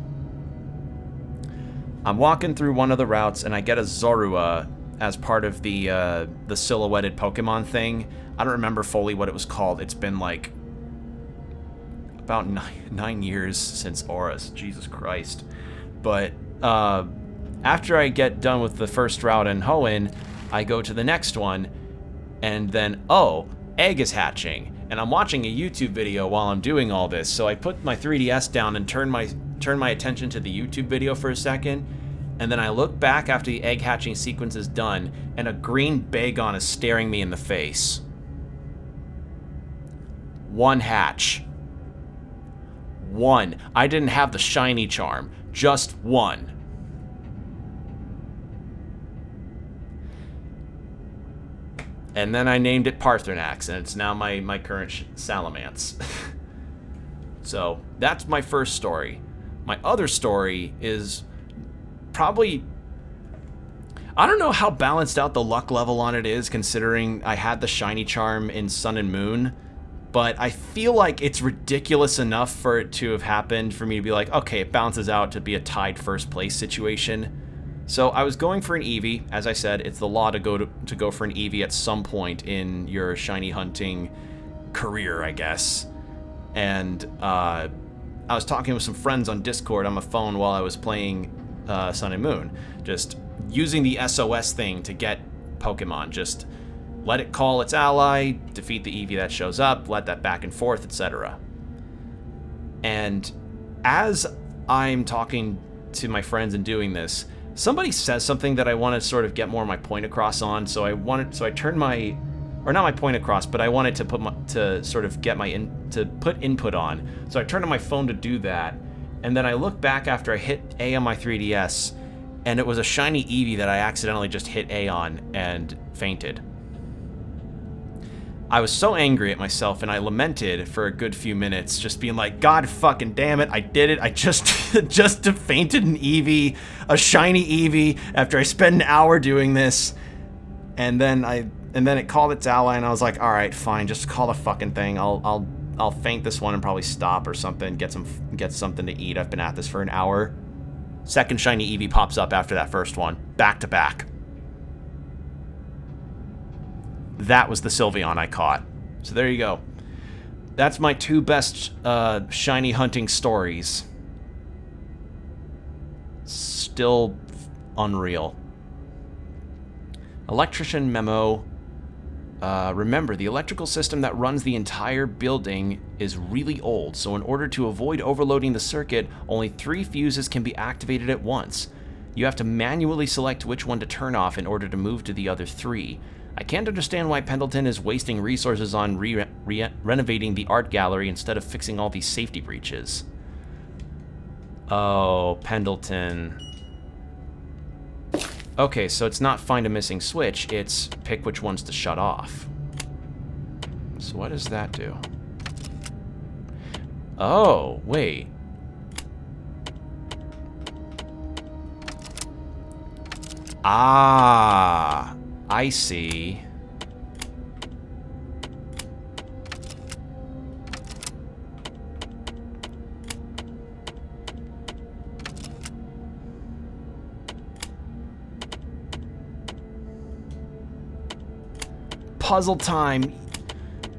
I'm walking through one of the routes and I get a Zorua as part of the silhouetted Pokemon thing. I don't remember fully what it was called. It's been like about 9 years since Auras. Jesus Christ. But after I get done with the first route in Hoenn, I go to the next one, and then, oh, egg is hatching. And I'm watching a YouTube video while I'm doing all this, so I put my 3DS down and turn my attention to the YouTube video for a second, and then I look back after the egg hatching sequence is done, and a green Bagon is staring me in the face. 1 hatch. 1. I didn't have the shiny charm. Just 1. And then I named it Parthenax, and it's now my current Salamence. So, that's my first story. My other story is probably... I don't know how balanced out the luck level on it is, considering I had the shiny charm in Sun and Moon, but I feel like it's ridiculous enough for it to have happened for me to be like, okay, it balances out to be a tied first place situation. So I was going for an Eevee. As I said, it's the law to go for an Eevee at some point in your shiny hunting career, I guess. And I was talking with some friends on Discord on my phone while I was playing Sun and Moon, just using the SOS thing to get Pokemon. Just let it call its ally, defeat the Eevee that shows up, let that back and forth, etc. And as I'm talking to my friends and doing this, somebody says something that I want to sort of get more of my point across on, so I turned my, or not my point across, but I wanted to put input on. So I turned on my phone to do that, and then I looked back after I hit A on my 3DS, and it was a shiny Eevee that I accidentally just hit A on and fainted. I was so angry at myself, and I lamented for a good few minutes, just being like, God fucking damn it, I did it. I just fainted an Eevee, a shiny Eevee, after I spent an hour doing this. And then it called its ally, and I was like, all right, fine, just call the fucking thing. I'll faint this one and probably stop or something, get something to eat. I've been at this for an hour. Second shiny Eevee pops up after that first one, back to back. That was the Sylveon I caught. So there you go. That's my 2 best shiny hunting stories. Still unreal. Electrician memo. Remember, the electrical system that runs the entire building is really old, so in order to avoid overloading the circuit, only 3 fuses can be activated at once. You have to manually select which one to turn off in order to move to the other 3. I can't understand why Pendleton is wasting resources on renovating the art gallery instead of fixing all these safety breaches. Oh, Pendleton. Okay, so it's not find a missing switch, it's pick which ones to shut off. So what does that do? Oh, wait. Ah, I see. Puzzle time.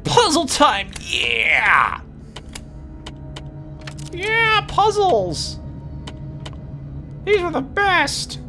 Puzzle time, yeah! Yeah, puzzles! These are the best!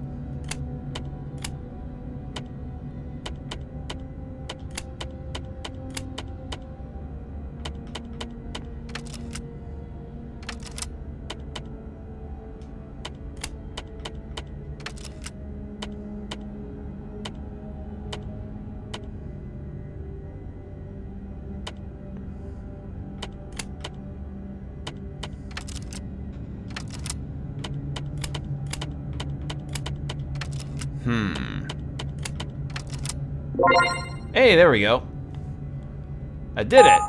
Hey, there we go. I did it.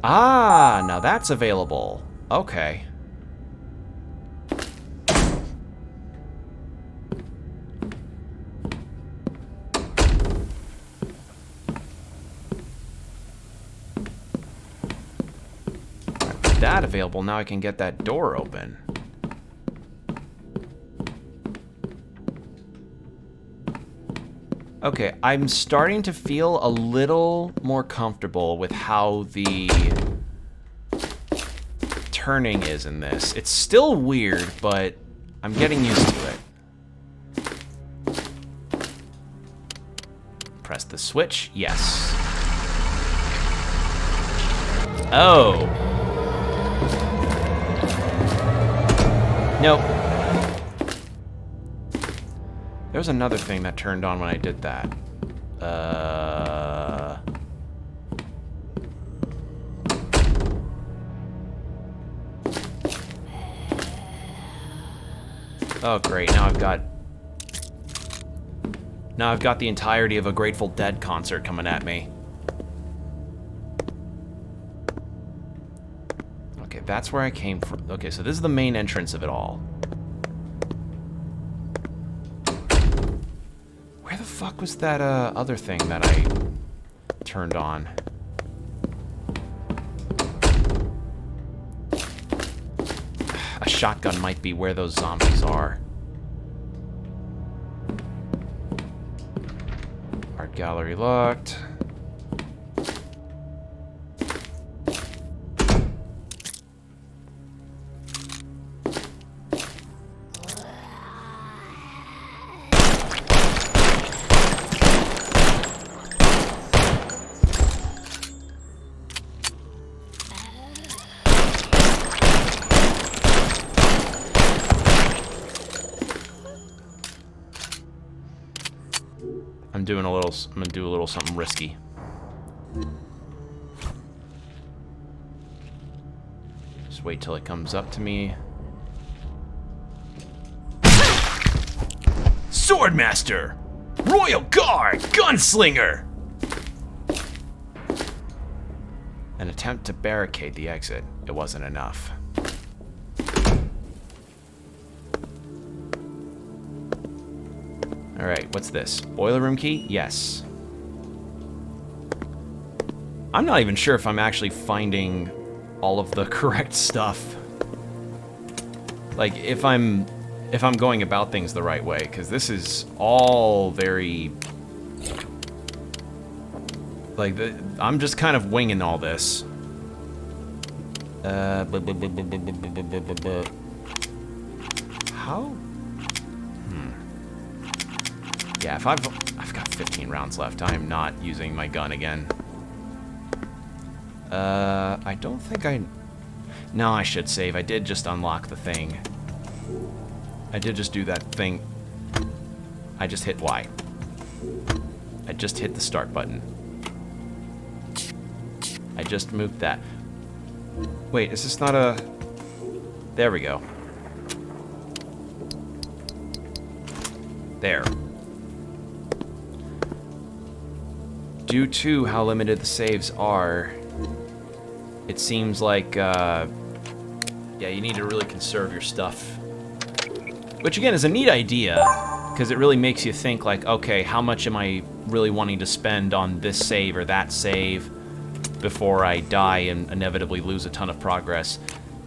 Ah, now that's available. Okay. With that available, now I can get that door open. Okay, I'm starting to feel a little more comfortable with how the turning is in this. It's still weird, but I'm getting used to it. Press the switch. Yes. Oh. Nope. There's another thing that turned on when I did that. Oh, great. Now I've got the entirety of a Grateful Dead concert coming at me. Okay, that's where I came from. Okay, so this is the main entrance of it all. Where the fuck was that other thing that I turned on? A shotgun might be where those zombies are. Art gallery locked. I'm gonna do a little something risky. Just wait till it comes up to me. Swordmaster! Royal Guard! Gunslinger! An attempt to barricade the exit. It wasn't enough. Alright, what's this? Boiler room key? Yes. I'm not even sure if I'm actually finding all of the correct stuff. Like, if I'm going about things the right way, because this is all very... Like, I'm just kind of winging all this. How? Yeah, if I've got 15 rounds left, I am not using my gun again. I don't think I... No, I should save. I did just unlock the thing. I did just do that thing. I just hit Y. I just hit the start button. I just moved that. Wait, is this not a... There we go. There. Due to how limited the saves are, it seems like, yeah, you need to really conserve your stuff. Which, again, is a neat idea, because it really makes you think, like, okay, how much am I really wanting to spend on this save or that save before I die and inevitably lose a ton of progress?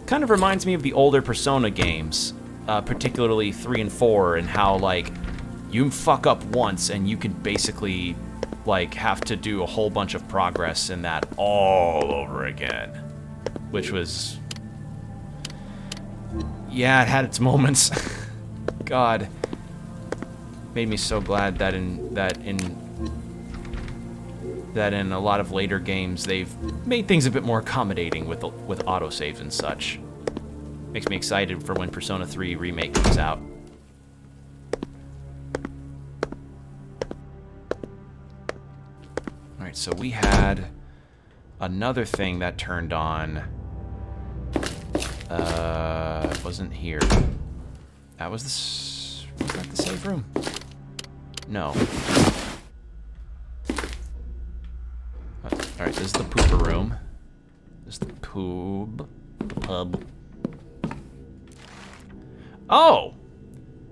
Kind of reminds me of the older Persona games, particularly 3 and 4, and how, like, you fuck up once and you can basically, like, have to do a whole bunch of progress in that all over again. Which was... yeah, it had its moments. God. Made me so glad that in a lot of later games they've made things a bit more accommodating with autosaves and such. Makes me excited for when Persona 3 Remake comes out. Alright, so we had another thing that turned on. It wasn't here. That was was that the save room? No. Alright, this is the pooper room. This is the pub. Oh!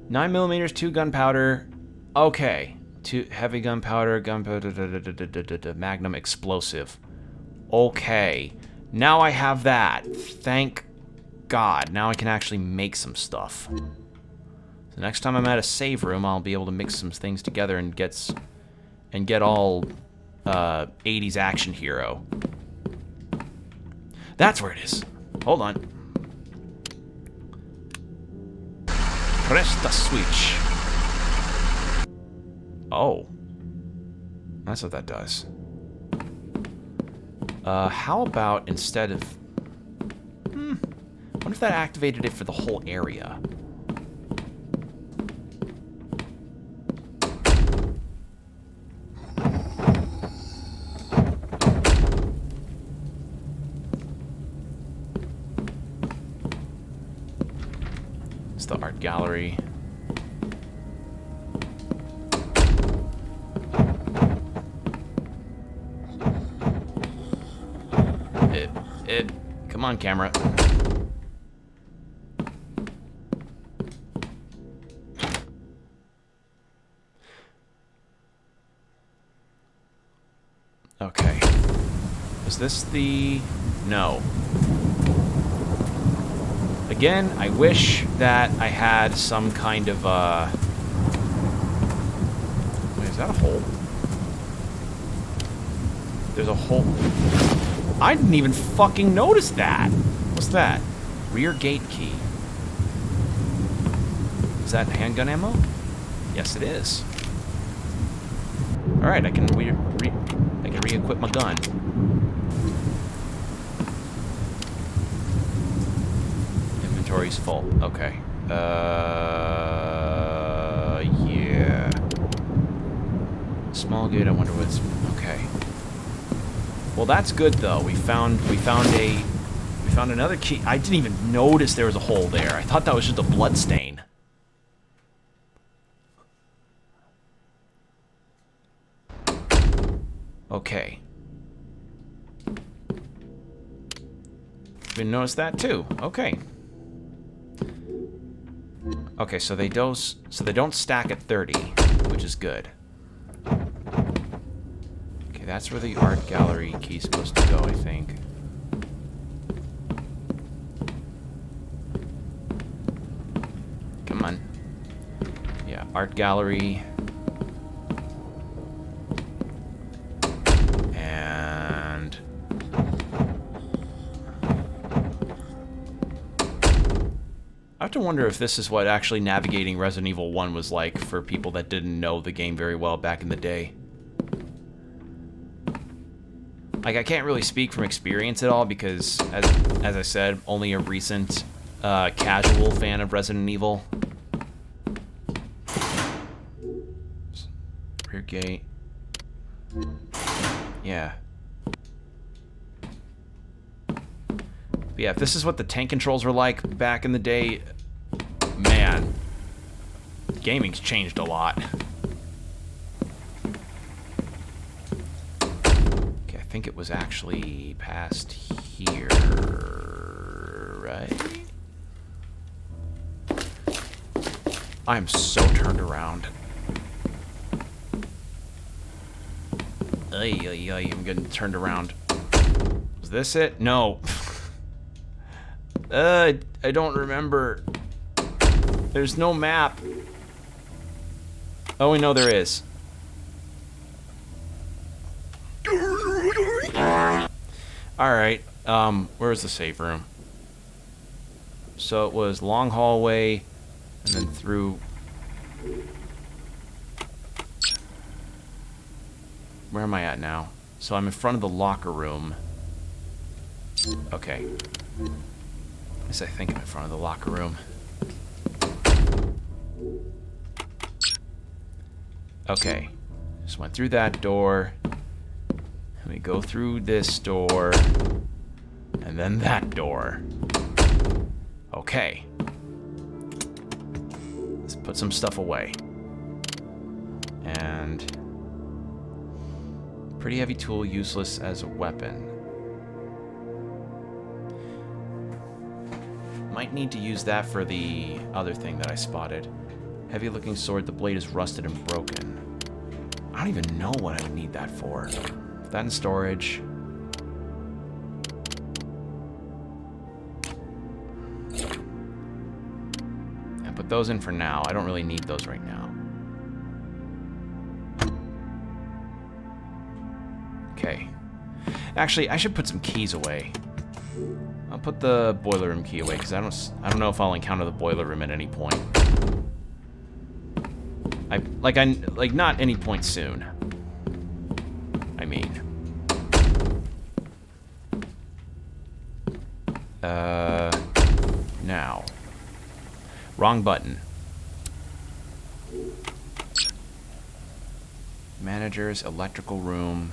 9mm, 2 gunpowder. Okay. 2 heavy gunpowder, magnum explosive. Okay. Now I have that. Thank God. Now I can actually make some stuff. So next time I'm at a save room, I'll be able to mix some things together and get all 80s action hero. That's where it is. Hold on. Press the switch. Oh. That's what that does. How about instead of... I wonder if that activated it for the whole area. It's the art gallery. Come on, camera. Okay. Is this the... No. Again, I wish that I had some kind of, Wait, is that a hole? There's a hole... I didn't even fucking notice that. What's that? Rear gate key. Is that handgun ammo? Yes, it is. All right, I can re-equip my gun. Inventory's full. Okay. Yeah. Small gate. I wonder what's okay. Well, that's good though. We found another key. I didn't even notice there was a hole there. I thought that was just a blood stain. Okay. Didn't notice that too. Okay. Okay, so they don't stack at 30, which is good. Okay, that's where the art gallery key's supposed to go, I think. Come on. Yeah, art gallery. And... I have to wonder if this is what actually navigating Resident Evil 1 was like for people that didn't know the game very well back in the day. Like, I can't really speak from experience at all because, as I said, only a recent casual fan of Resident Evil. Rear gate. Yeah. But yeah, if this is what the tank controls were like back in the day, man, gaming's changed a lot. Okay, I think it was actually past here, right? I'm so turned around. Ay, ay, ay, I'm getting turned around. Was this it? No. I don't remember. There's no map. Oh, we know there is. Alright, where's the save room? So it was long hallway, and then through... Where am I at now? So I'm in front of the locker room. Okay. At least I think I'm in front of the locker room. Okay. Just went through that door. And we go through this door. And then that door. Okay. Let's put some stuff away. And... pretty heavy tool, useless as a weapon. Might need to use that for the other thing that I spotted. Heavy looking sword, the blade is rusted and broken. I don't even know what I would need that for. That in storage. And put those in for now. I don't really need those right now. Okay. Actually, I should put some keys away. I'll put the boiler room key away because I don't know if I'll encounter the boiler room at any point. Not any point soon. I mean. Now. Wrong button. Manager's electrical room.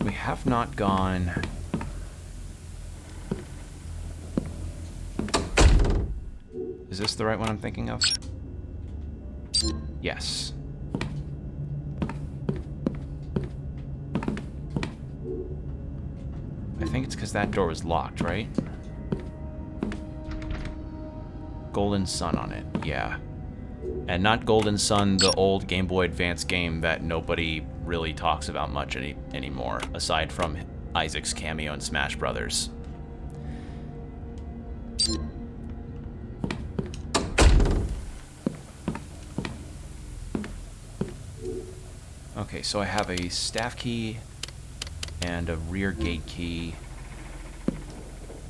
We have not gone... Is this the right one I'm thinking of? Yes. I think it's because that door was locked, right? Golden Sun on it, yeah. And not Golden Sun, the old Game Boy Advance game that nobody really talks about much anymore, aside from Isaac's cameo in Smash Brothers. Okay, so I have a staff key and a rear gate key.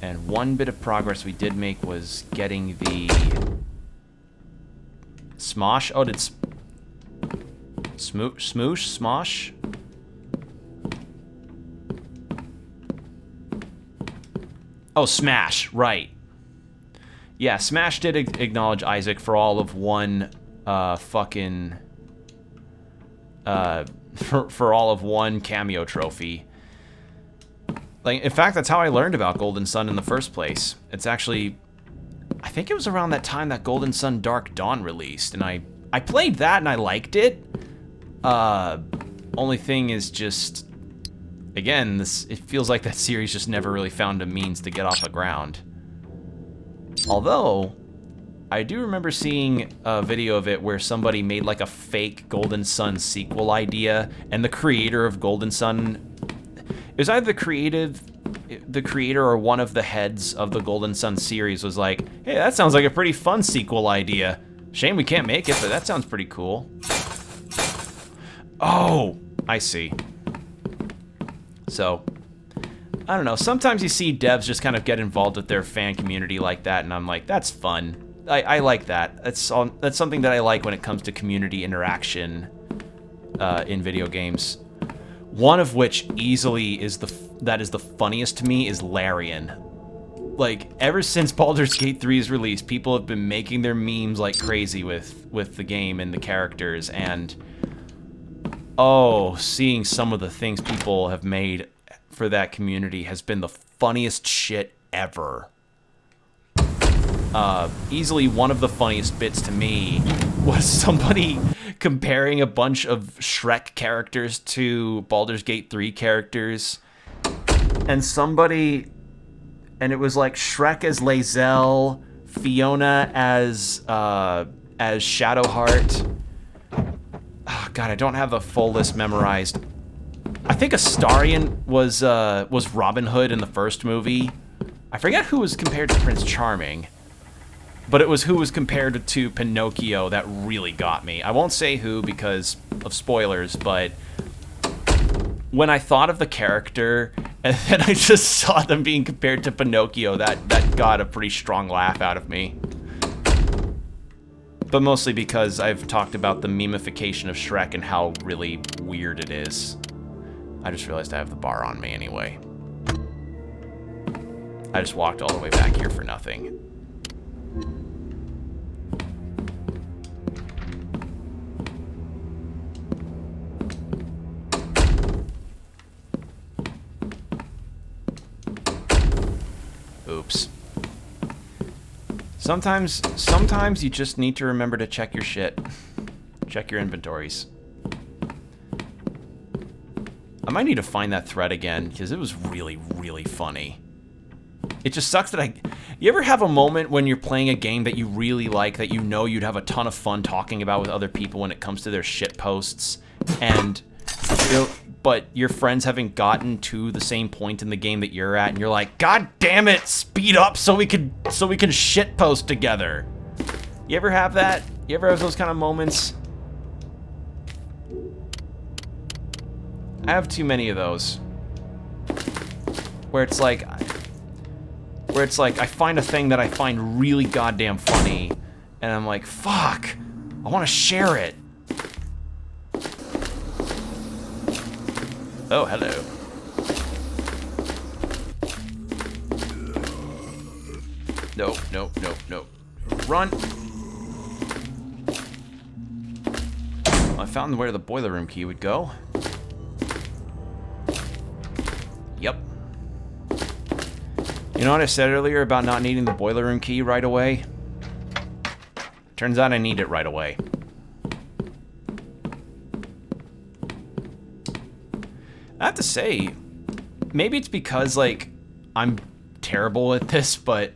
And one bit of progress we did make was getting the Smosh. Oh, did Smoosh? Smosh? Oh, Smash, right. Yeah, Smash did acknowledge Isaac for all of one for all of one cameo trophy. Like, in fact, that's how I learned about Golden Sun in the first place. It's actually, I think it was around that time that Golden Sun Dark Dawn released, and I played that and I liked it. Only thing is just, again, it feels like that series just never really found a means to get off the ground. Although, I do remember seeing a video of it where somebody made like a fake Golden Sun sequel idea, and the creator of Golden Sun, it was either the creator or one of the heads of the Golden Sun series was like, hey, that sounds like a pretty fun sequel idea. Shame we can't make it, but that sounds pretty cool. Oh, I see. So, I don't know. Sometimes you see devs just kind of get involved with their fan community like that, and I'm like, that's fun. I like that. That's something that I like when it comes to community interaction in video games. One of which easily is that is the funniest to me is Larian. Like, ever since Baldur's Gate 3's release, people have been making their memes like crazy with the game and the characters, and oh, seeing some of the things people have made for that community has been the funniest shit ever. Easily one of the funniest bits to me was somebody comparing a bunch of Shrek characters to Baldur's Gate 3 characters, and it was like Shrek as Lae'zel, Fiona as Shadowheart. Oh, God, I don't have the full list memorized. I think Astarion was Robin Hood in the first movie. I forget who was compared to Prince Charming, but it was who was compared to Pinocchio that really got me. I won't say who because of spoilers, but when I thought of the character and then I just saw them being compared to Pinocchio, that got a pretty strong laugh out of me. But mostly because I've talked about the memification of Shrek and how really weird it is. I just realized I have the bar on me anyway. I just walked all the way back here for nothing. Oops. Sometimes you just need to remember to check your shit. Check your inventories. I might need to find that thread again, because it was really, really funny. It just sucks that you ever have a moment when you're playing a game that you really like, that you know you'd have a ton of fun talking about with other people when it comes to their shit posts, but your friends haven't gotten to the same point in the game that you're at, and you're like, God damn it, speed up so we can shit post together. You ever have that? You ever have those kind of moments? I have too many of those. Where it's like I find a thing that I find really goddamn funny, and I'm like, fuck, I want to share it. Oh, hello. No. Run! I found where the boiler room key would go. Yep. You know what I said earlier about not needing the boiler room key right away? Turns out I need it right away. I have to say, maybe it's because, like, I'm terrible at this, but,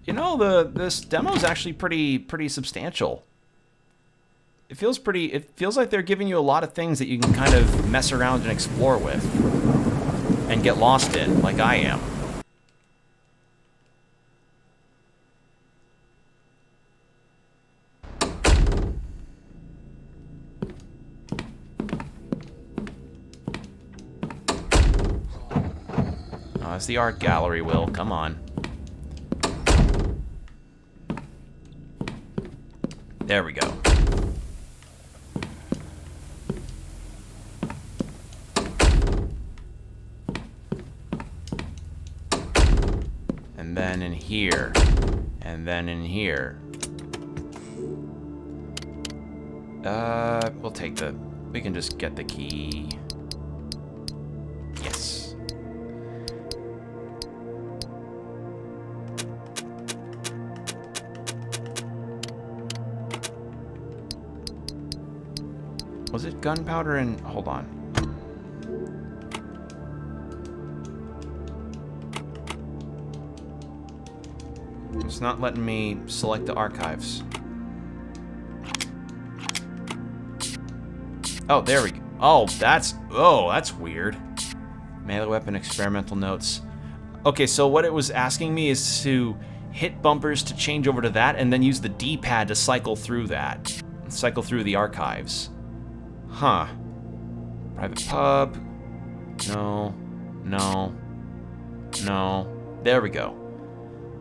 you know, this demo is actually pretty substantial. It feels like they're giving you a lot of things that you can kind of mess around and explore with and get lost in, like I am. Oh, it's the art gallery, Will. Come on. There we go. And then in here. And then in here. We'll take we can just get the key. Yes. Was it gunpowder and... Hold on. It's not letting me select the archives. Oh, there we go. Oh, that's weird. Melee weapon, experimental notes. Okay, so what it was asking me is to hit bumpers to change over to that, and then use the D-pad to cycle through that. Cycle through the archives. Huh. Private pub. No. There we go.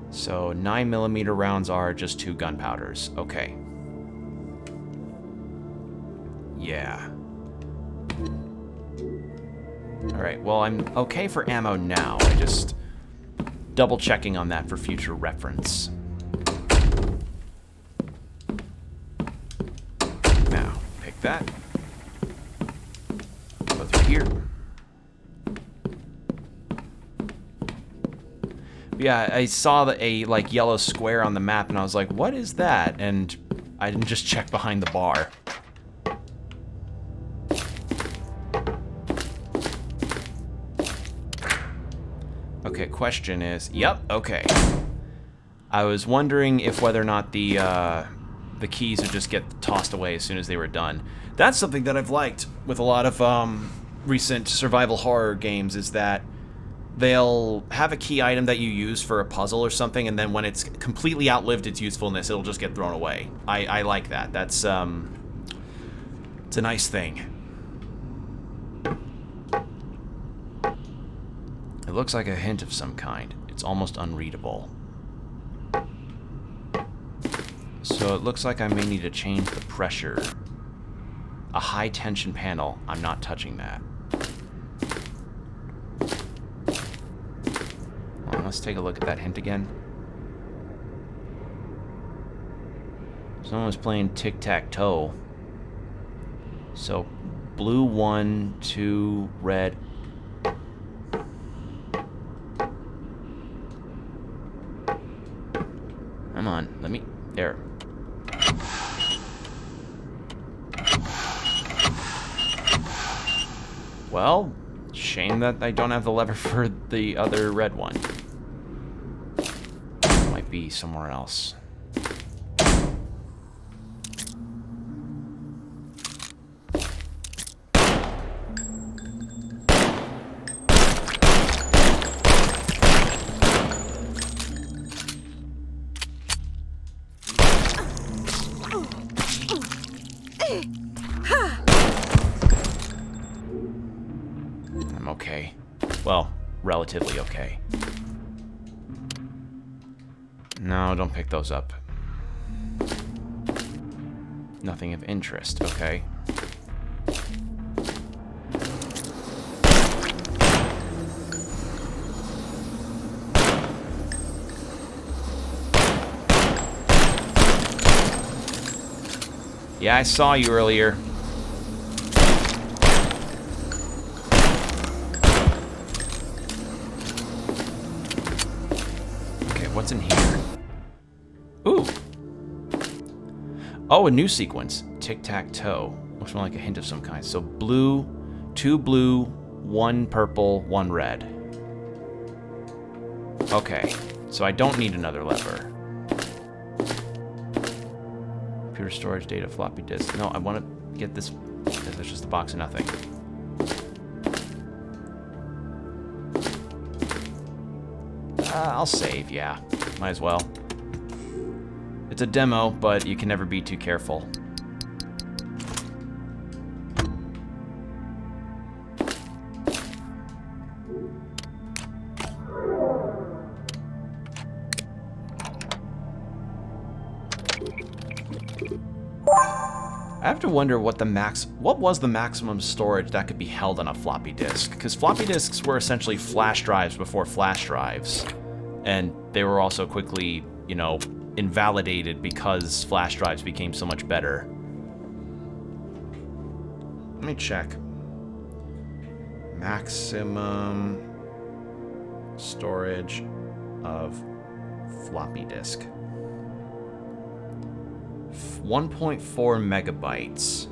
So 9mm rounds are just 2 gunpowders. Okay. Yeah. Alright, well, I'm okay for ammo now. I just double checking on that for future reference. Now, pick that. Go through here. Yeah, I saw a like yellow square on the map and I was like, what is that? And I didn't just check behind the bar. Okay, question is, yep, okay. I was wondering if whether or not the keys would just get tossed away as soon as they were done. That's something that I've liked with a lot of recent survival horror games, is that they'll have a key item that you use for a puzzle or something, and then when it's completely outlived its usefulness, it'll just get thrown away. I like that. That's, it's a nice thing. It looks like a hint of some kind. It's almost unreadable. So it looks like I may need to change the pressure. A high tension panel. I'm not touching that. Well, let's take a look at that hint again. Someone was playing tic-tac-toe. So blue 1, 2, red. Come on, let me... There. Well, shame that I don't have the lever for the other red one. Might be somewhere else. I'm okay. Well, relatively okay. No, don't pick those up. Nothing of interest, okay. Yeah, I saw you earlier. Okay, what's in here? Ooh. Oh, a new sequence. Tic-tac-toe. Looks more like a hint of some kind. So blue, 2 blue, 1 purple, 1 red. Okay, so I don't need another lever. Computer storage, data, floppy disk. No, I want to get this. There's just a box of nothing. I'll save, yeah. Might as well. It's a demo, but you can never be too careful. I have to wonder what was the maximum storage that could be held on a floppy disk, because floppy disks were essentially flash drives before flash drives, and they were also quickly, you know, invalidated because flash drives became so much better. Let me check. Maximum storage of floppy disk. 1.4 megabytes.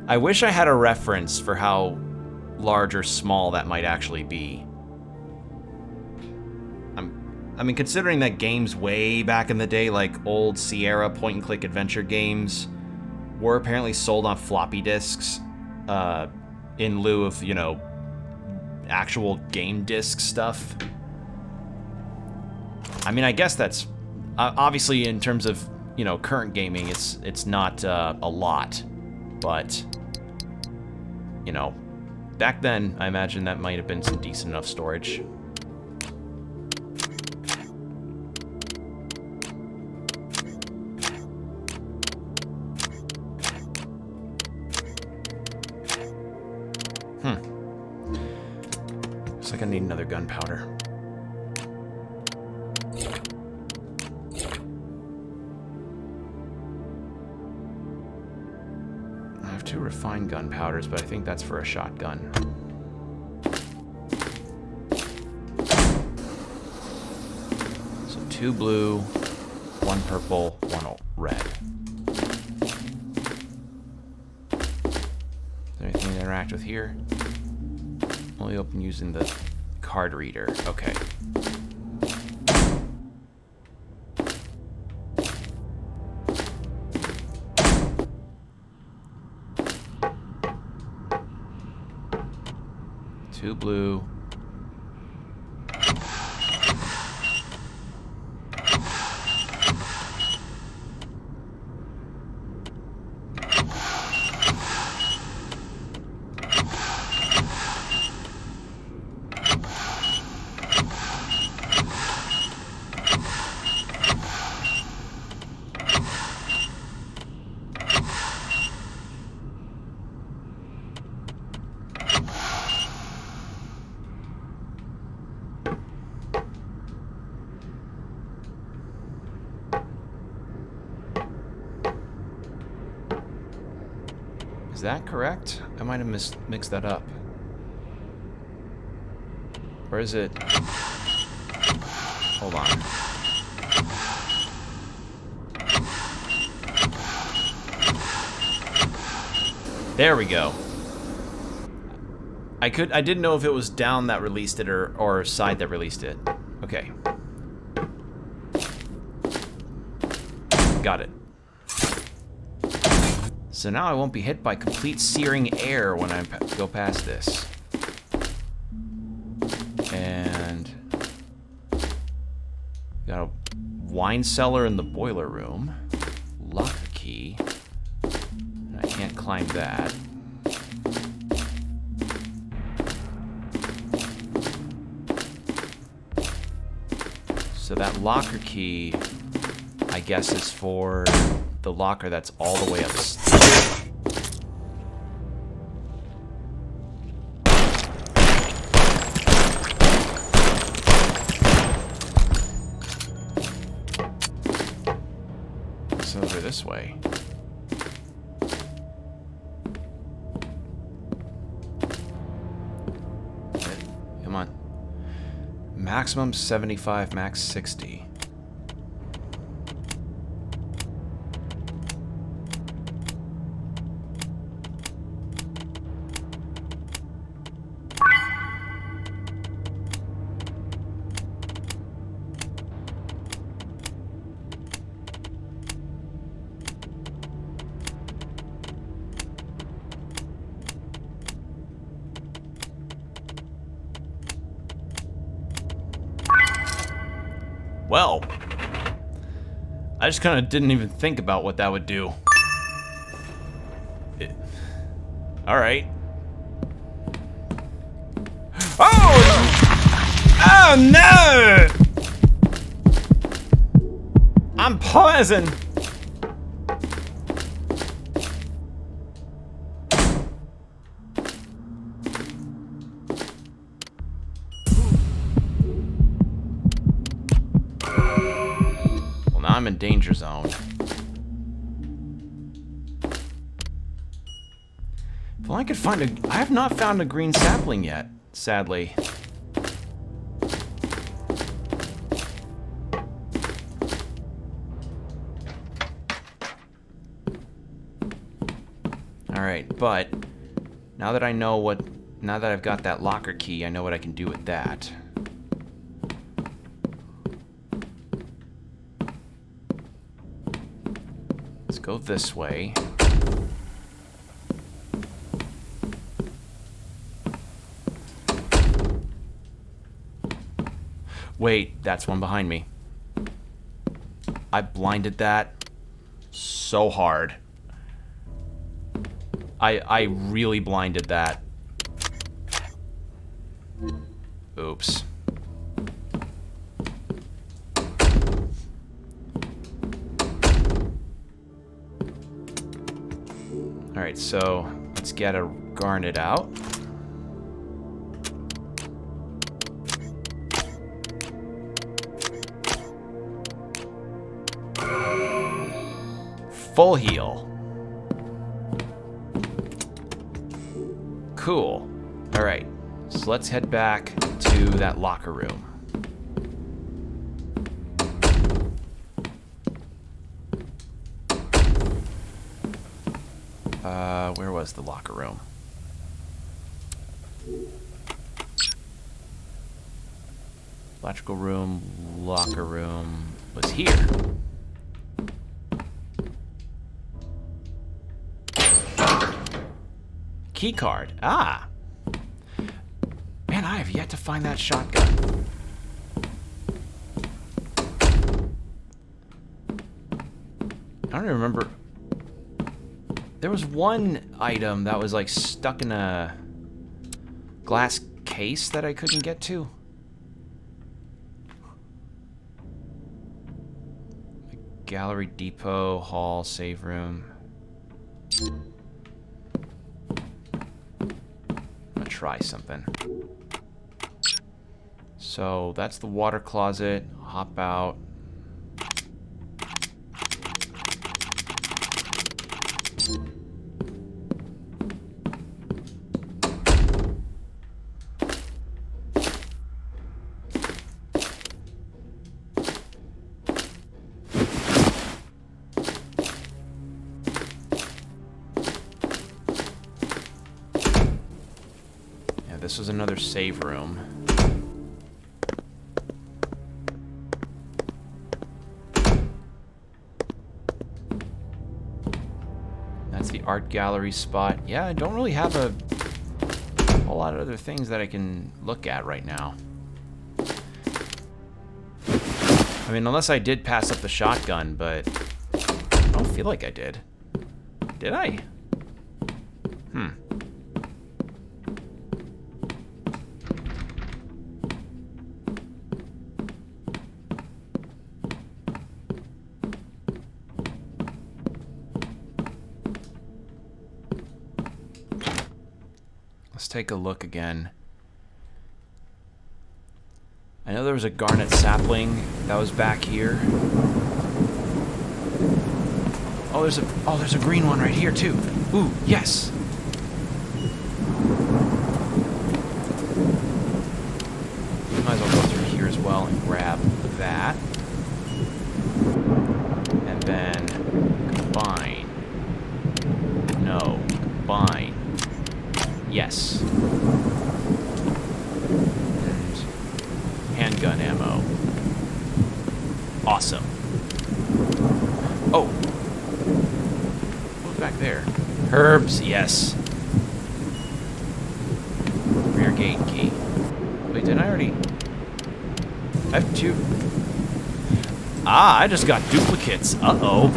I wish I had a reference for how large or small that might actually be. I mean, considering that games way back in the day, like old Sierra point-and-click adventure games, were apparently sold on floppy disks, in lieu of, you know, actual game disc stuff. I mean, I guess that's... obviously, in terms of, you know, current gaming, it's not a lot, but, you know, back then, I imagine that might have been some decent enough storage. Looks like I need another gunpowder. I have 2 refined gunpowders, but I think that's for a shotgun. So 2 blue, 1 purple, 1 red. Is there anything to interact with here? Only open using the card reader. Okay. Two blue. Is that correct? I might have mixed that up. Or is it... Hold on. There we go. I didn't know if it was down that released it or side that released it. Okay. Got it. So now I won't be hit by complete searing air when I go past this. And... got a wine cellar in the boiler room. Locker key. And I can't climb that. So that locker key, I guess, is for the locker that's all the way upstairs. It's over this way. Come on. Maximum 75, max 60. Well, I just kind of didn't even think about what that would do. All right. Oh! Oh no! I'm poisoned. I'm in danger zone. If I could find a... I have not found a green sapling yet, sadly. Alright, but... now that I know what... now that I've got that locker key, I know what I can do with that. Go this way. Wait, that's one behind me. I blinded that so hard. I really blinded that. Oops. Alright, so let's get a garnet out. Full heal. Cool. Alright, so let's head back to that locker room. Where was the locker room? Electrical room, locker room was here. Key card. Ah. Man, I have yet to find that shotgun. I don't even remember. There was one item that was like stuck in a glass case that I couldn't get to. Gallery, depot, hall, save room. I'm gonna try something. So that's the water closet. Hop out. This was another save room. That's the art gallery spot. Yeah, I don't really have a whole lot of other things that I can look at right now. I mean, unless I did pass up the shotgun, but I don't feel like I did. Did I? Let's take a look again. I know there was a garnet sapling that was back here. Oh, there's a green one right here too. Ooh, yes. Might as well go through here as well and grab that. And then combine. No, combine. Yes. And handgun ammo. Awesome. Oh. What's back there? Herbs, yes. Rear gate key. Wait, didn't I already? I have two. Ah, I just got duplicates. Uh-oh.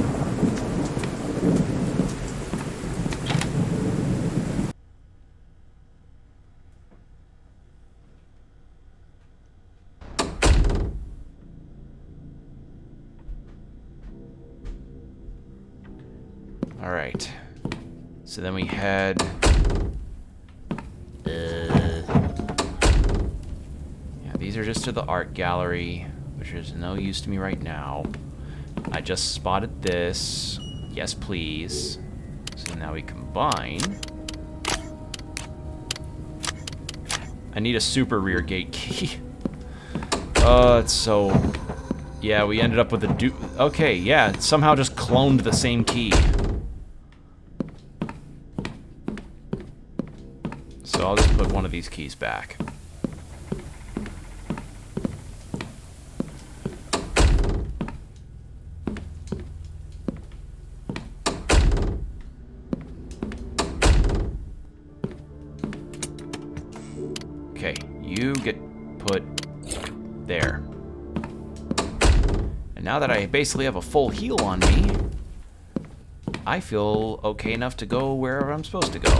All right. So then we head. Yeah, these are just to the art gallery, which is no use to me right now. I just spotted this. Yes, please. So now we combine. I need a super rear gate key. Oh, it's so. Yeah, we ended up with a Okay, yeah, it somehow just cloned the same key. So I'll just put one of these keys back. Okay, you get put there. And now that I basically have a full heal on me, I feel okay enough to go wherever I'm supposed to go.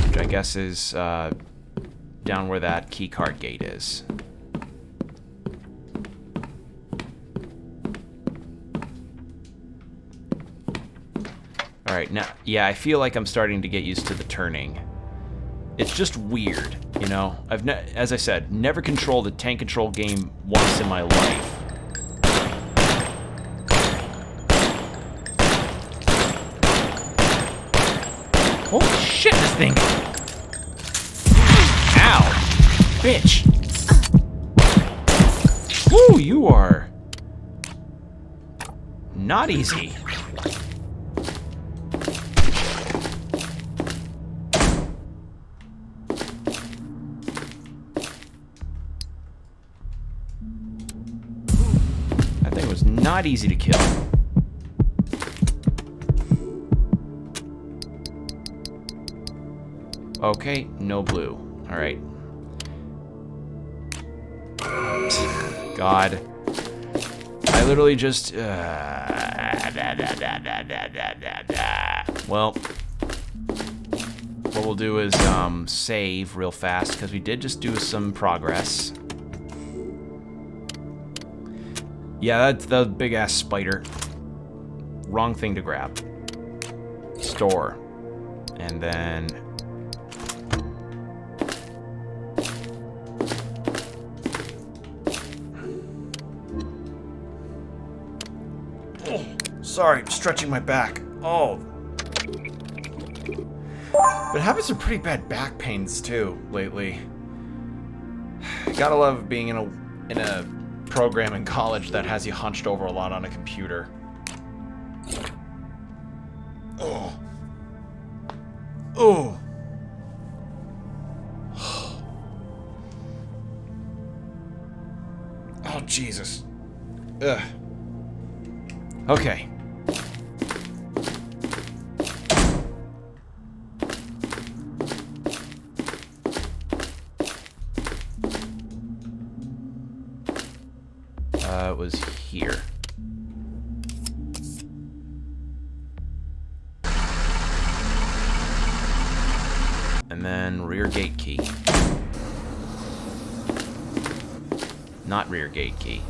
Which I guess is down where that keycard gate is. Alright, now, yeah, I feel like I'm starting to get used to the turning. It's just weird, you know? As I said, never controlled a tank control game once in my life. Holy shit, this thing! Ow! Bitch! Woo, you are... not easy. That thing was not easy to kill. Okay, no blue. Alright. God. I literally just... well... what we'll do is, save real fast, because we did just do some progress. Yeah, that's the big-ass spider. Wrong thing to grab. Store. And then... sorry, stretching my back. Oh. Been having some pretty bad back pains too lately. Gotta love being in a program in college that has you hunched over a lot on a computer. Oh. Oh. Oh, Jesus. Ugh. Okay. It was here. And then rear gate key. Not rear gate key.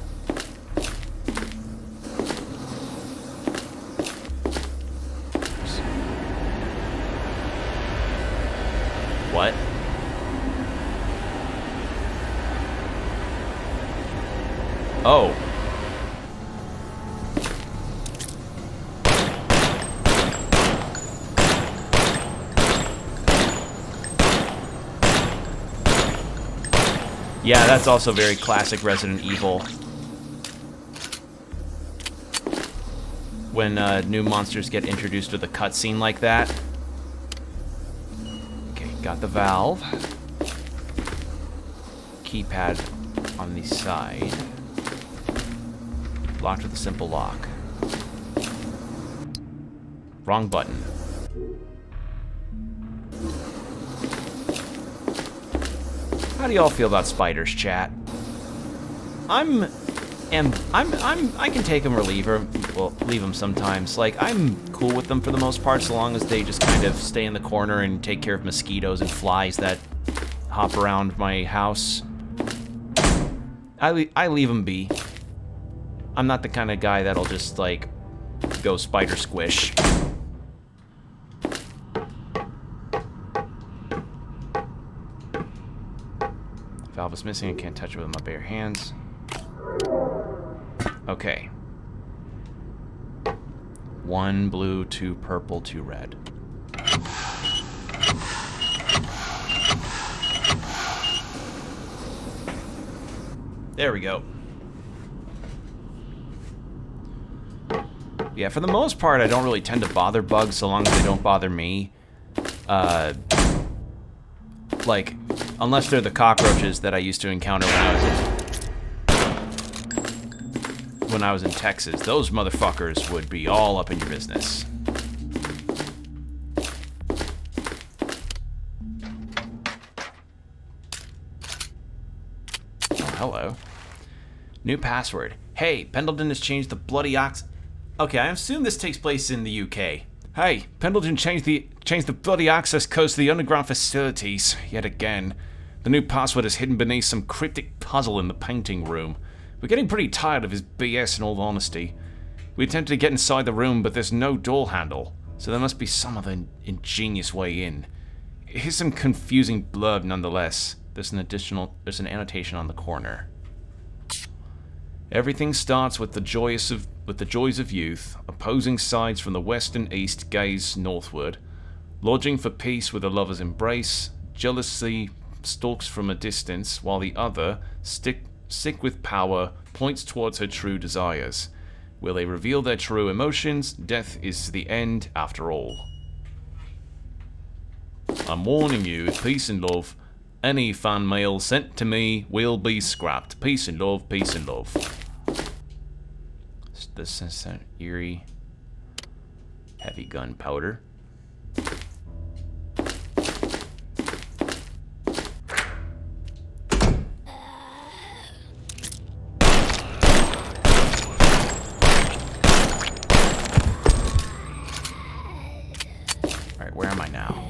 What? Oh. Yeah, that's also very classic Resident Evil. When new monsters get introduced with a cutscene like that. Okay, got the valve. Keypad on the side. Locked with a simple lock. Wrong button. How do y'all feel about spiders, chat? I can take them or leave them. Well, leave them sometimes. Like, I'm cool with them for the most part, so long as they just kind of stay in the corner and take care of mosquitoes and flies that hop around my house. I leave them be. I'm not the kind of guy that'll just, like, go spider squish. Valve is missing. I can't touch it with my bare hands. Okay. 1 blue, 2 purple, 2 red. There we go. Yeah, for the most part, I don't really tend to bother bugs so long as they don't bother me. Like, unless they're the cockroaches that I used to encounter when I was in Texas. Those motherfuckers would be all up in your business. Oh, hello. New password. Hey, Pendleton has changed the bloody Okay, I assume this takes place in the UK. Hey, Pendleton changed the bloody access codes to the underground facilities yet again. The new password is hidden beneath some cryptic puzzle in the painting room. We're getting pretty tired of his BS in all honesty. We attempted to get inside the room, but there's no door handle, so there must be some other ingenious way in. Here's some confusing blurb nonetheless. There's an annotation on the corner. Everything starts with the joys of youth. Opposing sides from the west and east gaze northward. Lodging for peace with a lover's embrace, jealousy stalks from a distance, while the other, sick with power, points towards her true desires. Will they reveal their true emotions? Death is the end, after all. I'm warning you, peace and love. Any fan mail sent to me will be scrapped. Peace and love, peace and love. This is an eerie, heavy gunpowder. Alright, where am I now?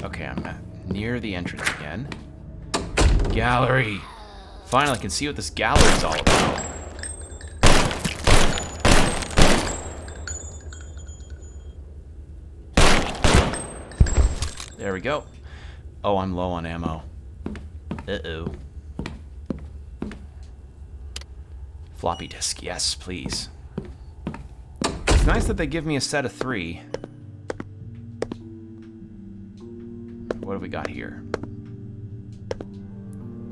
Okay, I'm near the entrance again. Gallery! Finally, I can see what this gallery is all about. There we go. Oh, I'm low on ammo. Uh-oh. Floppy disk, yes, please. It's nice that they give me a set of 3. What have we got here?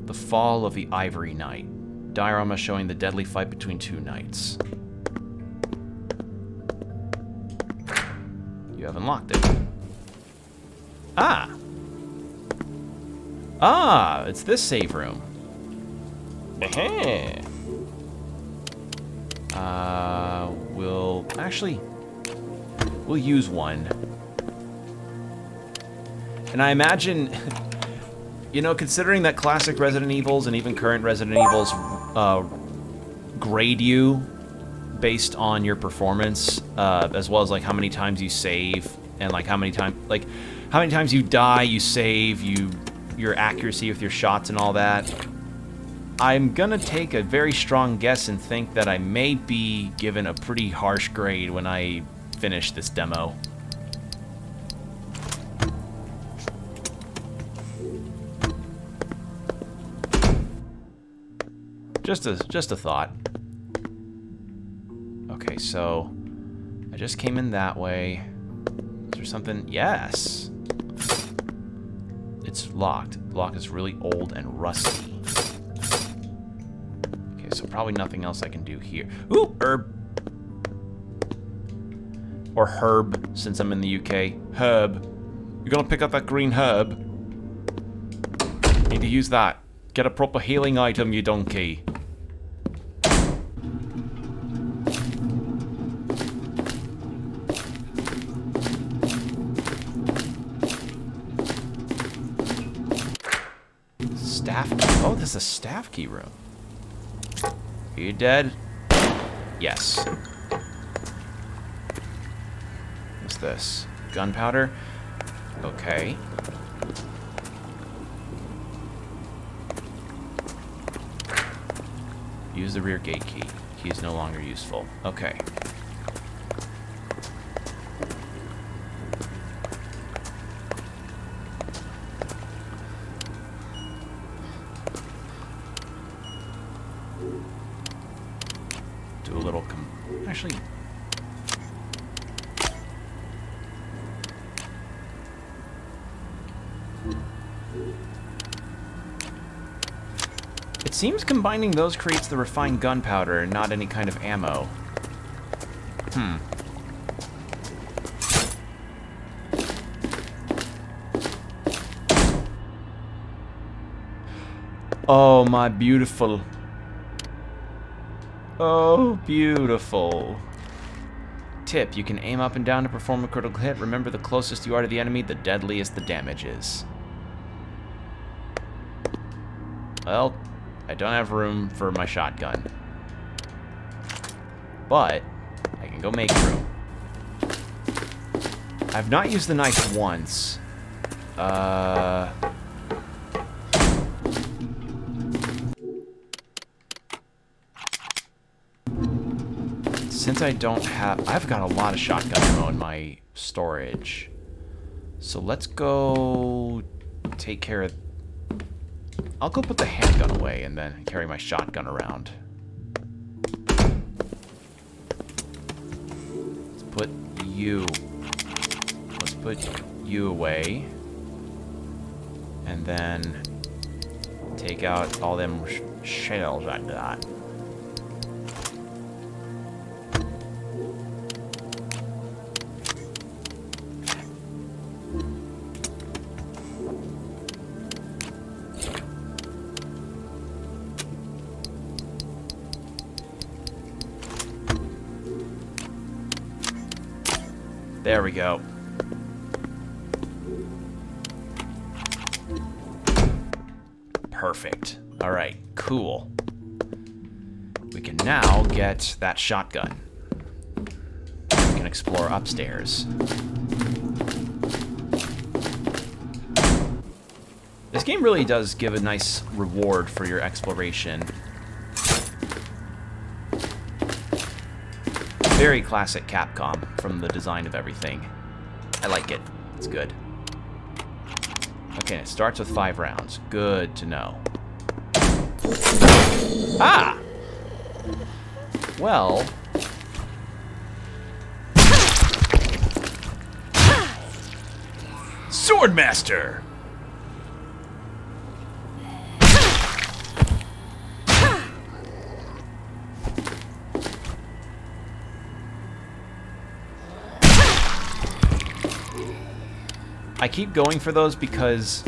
The Fall of the Ivory Knight. Diorama showing the deadly fight between 2 knights. You have unlocked it. Ah! Ah, it's this save room. We'll use one. And I imagine, you know, considering that classic Resident Evils and even current Resident Evils grade you based on your performance, as well as like how many times you save and like how many times you die, you save, your accuracy with your shots and all that. I'm gonna take a very strong guess and think that I may be given a pretty harsh grade when I finish this demo. Just a thought. Okay, so I just came in that way. Is there something? Yes. It's locked. The lock is really old and rusty. Okay, so probably nothing else I can do here. Ooh, herb. Or herb, since I'm in the UK. Herb. You're gonna pick up that green herb. Need to use that. Get a proper healing item, you donkey. Staff key. Oh, this is a staff key room. Are you dead? Yes. What's this? Gunpowder? Okay. Use the rear gate key. Key is no longer useful. Okay. Do a little actually. It seems combining those creates the refined gunpowder and not any kind of ammo. Oh, my beautiful. Oh, beautiful. Tip, you can aim up and down to perform a critical hit. Remember, the closest you are to the enemy, the deadliest the damage is. Well, I don't have room for my shotgun. But I can go make room. I've not used the knife once. Since I don't have... I've got a lot of shotgun ammo in my storage. So let's go take care of... I'll go put the handgun away and then carry my shotgun around. Let's put you... Let's put you away. And then take out all them shells I got. There we go. Perfect. Alright, cool. We can now get that shotgun. We can explore upstairs. This game really does give a nice reward for your exploration. Very classic Capcom from the design of everything. I like it. It's good. Okay, it starts with 5 rounds. Good to know. Ah! Well... Swordmaster! I keep going for those because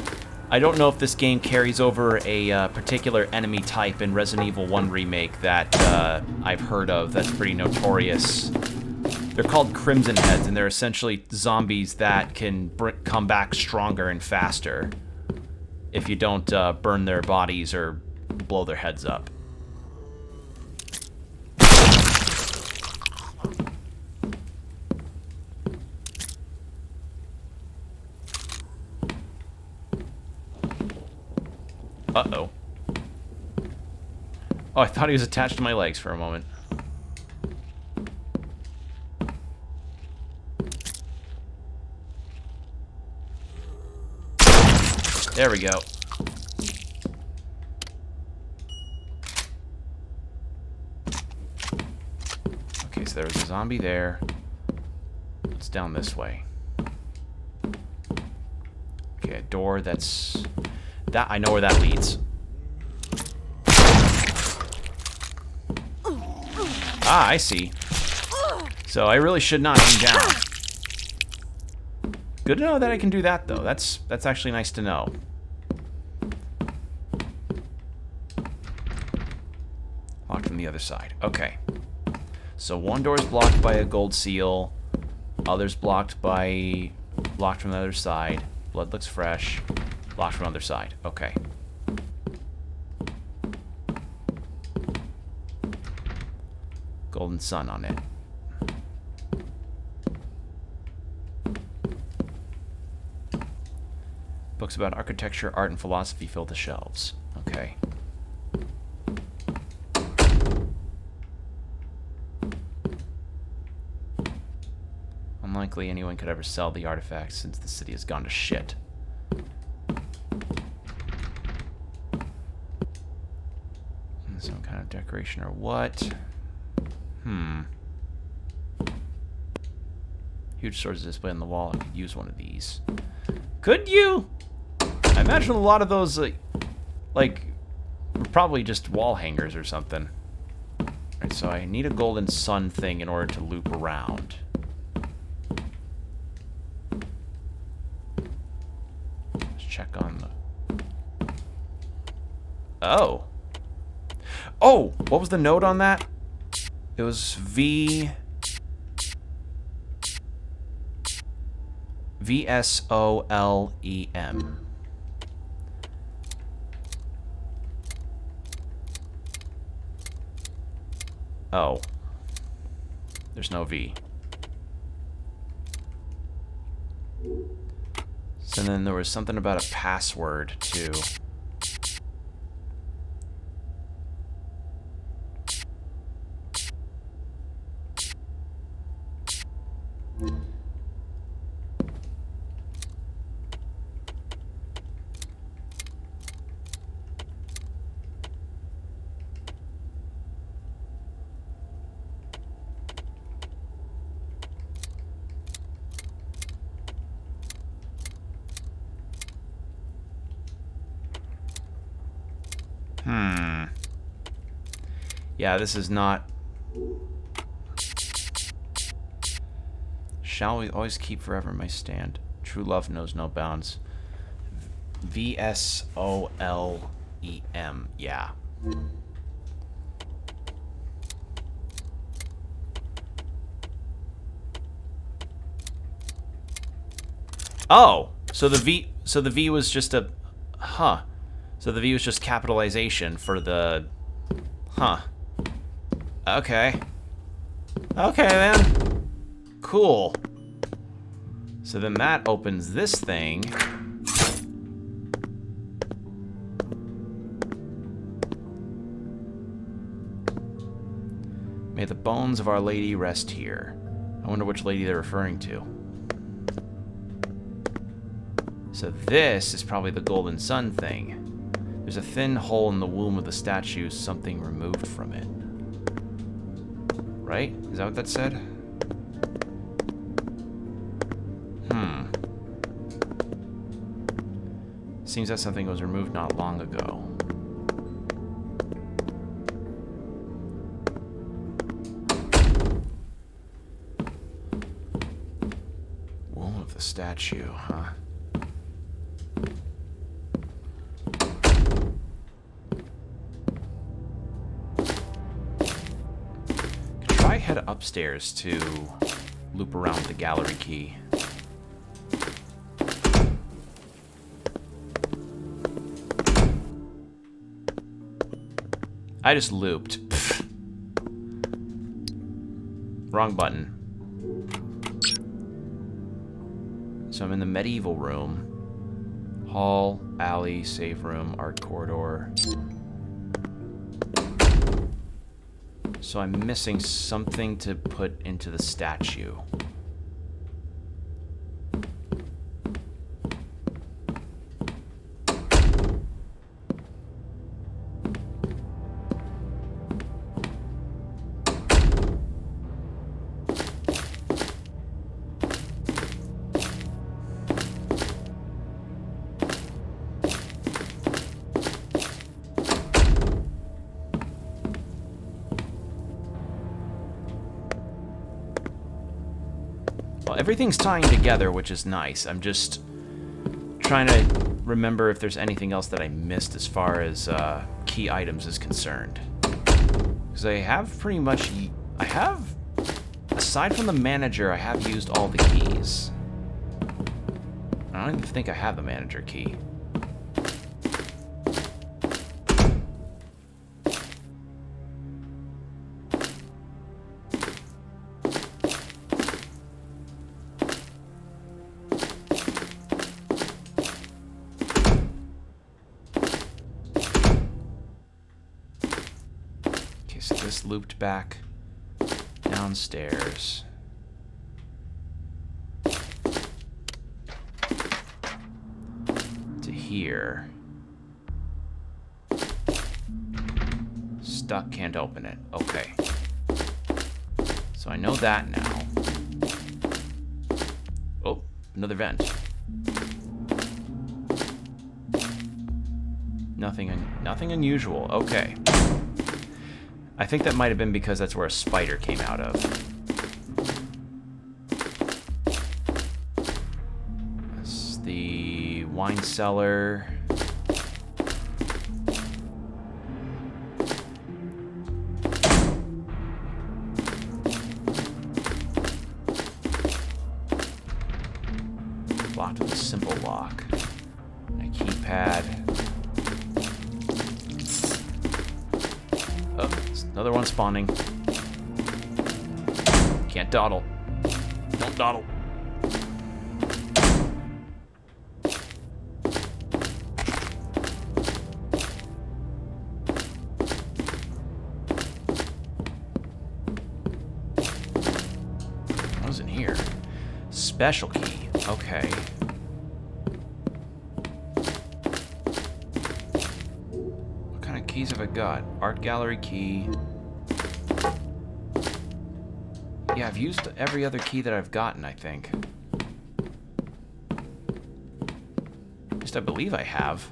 I don't know if this game carries over a particular enemy type in Resident Evil 1 Remake that I've heard of that's pretty notorious. They're called Crimson Heads, and they're essentially zombies that can come back stronger and faster if you don't burn their bodies or blow their heads up. Uh-oh. Oh, I thought he was attached to my legs for a moment. There we go. Okay, so there was a zombie there. It's down this way. Okay, a door that's... That, I know where that leads. Ah, I see. So I really should not aim down. Good to know that I can do that, though. That's actually nice to know. Locked from the other side. Okay. So one door is blocked by a gold seal. Others blocked from the other side. Blood looks fresh. Locked from the other side. Okay. Golden sun on it. Books about architecture, art, and philosophy fill the shelves. Okay. Unlikely anyone could ever sell the artifacts since the city has gone to shit. Some kind of decoration or what? Huge swords displayed on the wall. I could use one of these. Could you? I imagine a lot of those, like were probably just wall hangers or something. Alright, so I need a golden sun thing in order to loop around. Let's check on the... Oh! Oh! What was the note on that? It was VSOLEM. Oh. There's no V. So then there was something about a password, too. Yeah, this is not... Shall we always keep forever my stand? True love knows no bounds. VSOLEM. Yeah. Oh, so the V was just a... Huh. So the V was just capitalization for the... Huh. Okay. Okay, then. Cool. So then that opens this thing. May the bones of Our Lady rest here. I wonder which lady they're referring to. So this is probably the Golden Sun thing. There's a thin hole in the womb of the statue, something removed from it. Right? Is that what that said? Seems that something was removed not long ago. Womb of the statue, huh? Could try head upstairs to loop around the gallery key. I just looped. Pfft. Wrong button. So I'm in the medieval room. Hall, alley, save room, art corridor. So I'm missing something to put into the statue. Well, everything's tying together, which is nice. I'm just trying to remember if there's anything else that I missed as far as key items is concerned. Because I have pretty much... aside from the manager, I have used all the keys. I don't even think I have the manager key. So this looped back downstairs. To here. Stuck, can't open it. Okay. So I know that now. Oh, another vent. Nothing unusual. Okay. I think that might have been because that's where a spider came out of. That's the wine cellar. Locked with a simple lock. And a keypad. Another one spawning. Can't dawdle. Don't dawdle. What was in here? Special key. Okay. What kind of keys have I got? Art gallery key. Yeah, I've used every other key that I've gotten, I think. At least I believe I have.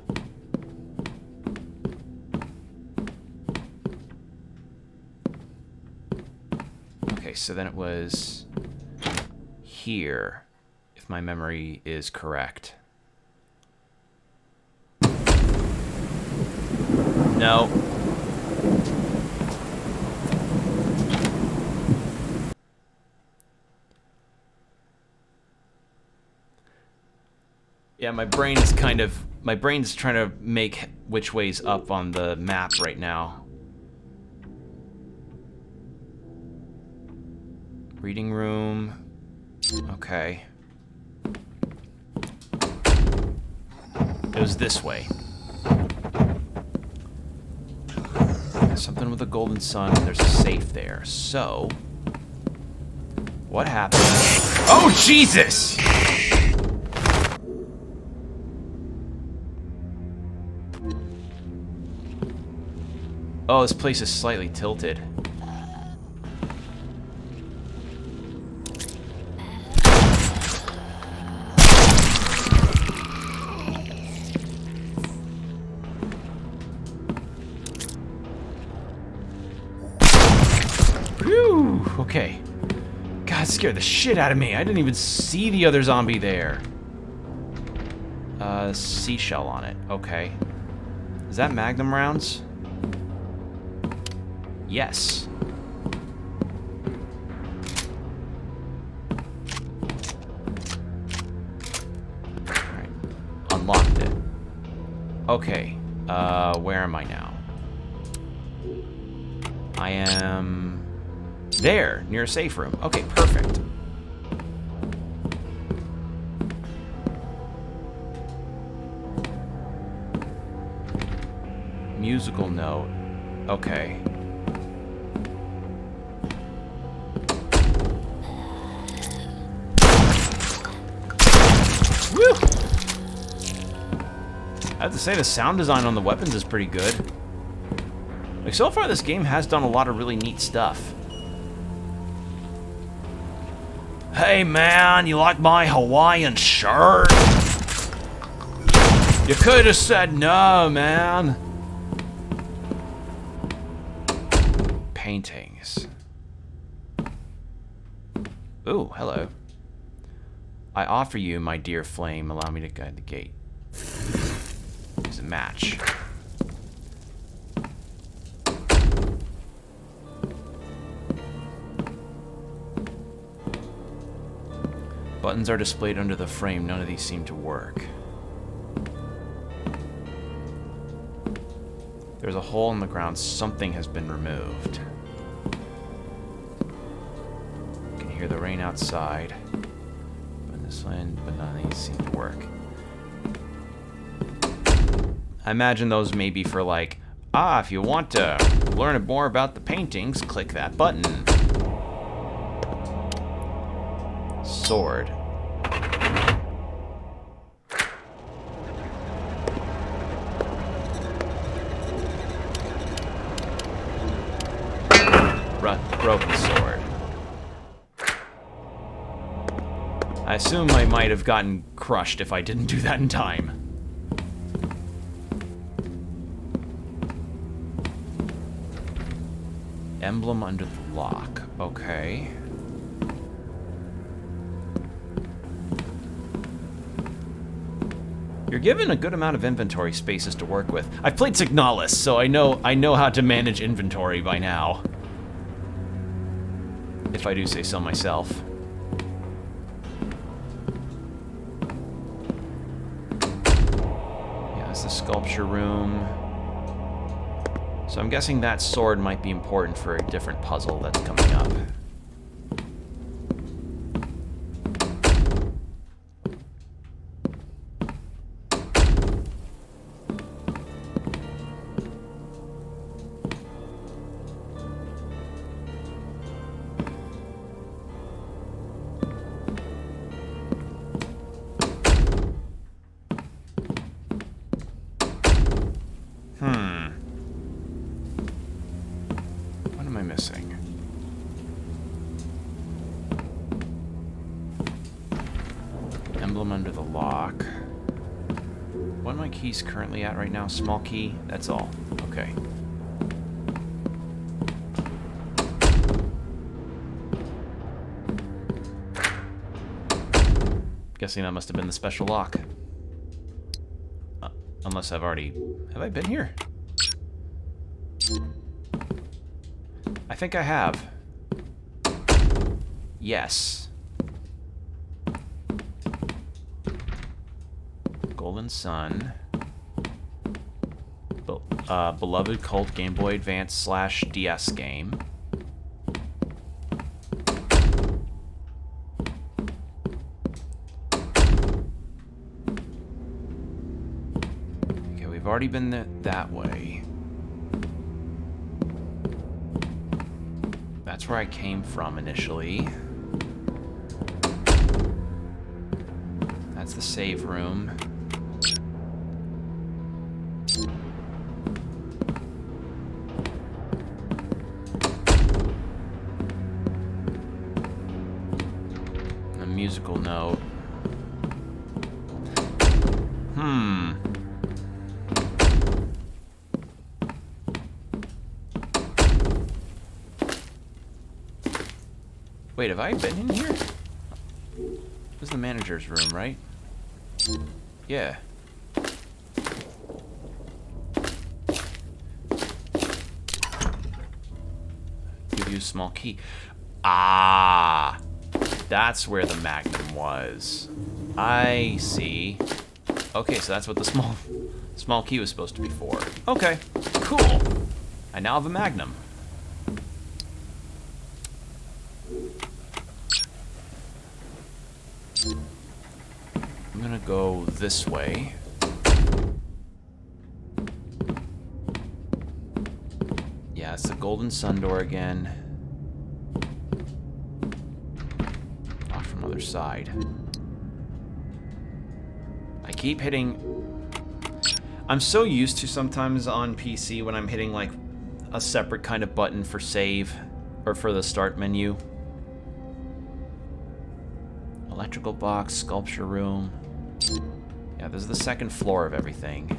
so then it was here, if my memory is correct. No. Yeah, my brain's trying to make which way's up on the map right now. Reading room. Okay. It was this way. Something with a golden sun. There's a safe there. So, what happened? Oh, Jesus! Oh, this place is slightly tilted. Whew, okay. God, it scared the shit out of me. I didn't even see the other zombie there. Seashell on it. Okay. Is that Magnum rounds? Yes. Alright. Unlocked it. Okay. Where am I now? I am there, near a safe room. Okay, perfect. Musical note. Okay. Woo! I have to say, the sound design on the weapons is pretty good. Like, so far this game has done a lot of really neat stuff. Hey man, you like my Hawaiian shirt? You could have said no, man. Paintings. Ooh, hello. I offer you, my dear flame, allow me to guide the gate. There's a match. Buttons are displayed under the frame. None of these seem to work. There's a hole in the ground. Something has been removed. You can hear the rain outside. But this one, but none of these seem to work. I imagine those may be for like, if you want to learn more about the paintings, click that button. Sword. Broken sword. I assume I might have gotten crushed if I didn't do that in time. Emblem under the lock. Okay. You're given a good amount of inventory spaces to work with. I've played Signalis, so I know how to manage inventory by now. If I do say so myself. Yeah, that's the sculpture room. So I'm guessing that sword might be important for a different puzzle that's coming up. What am I missing? Emblem under the lock. What are my keys currently at right now? Small key? That's all. Okay. Guessing that must have been the special lock. Unless I've already... Have I been here? I think I have. Yes. Golden Sun. Beloved cult Game Boy Advance / DS game. Okay, we've already been that way. That's where I came from initially. That's the save room. A musical note. Wait, have I been in here? This is the manager's room, right? Yeah. Give you a small key. Ah! That's where the Magnum was. I see. Okay, so that's what the small key was supposed to be for. Okay, cool. I now have a Magnum. I'm gonna go this way. Yeah, it's the Golden Sun door again. Off from the other side. I keep hitting... I'm so used to sometimes on PC when I'm hitting like a separate kind of button for save or for the start menu. Electrical box, sculpture room. Yeah, this is the second floor of everything.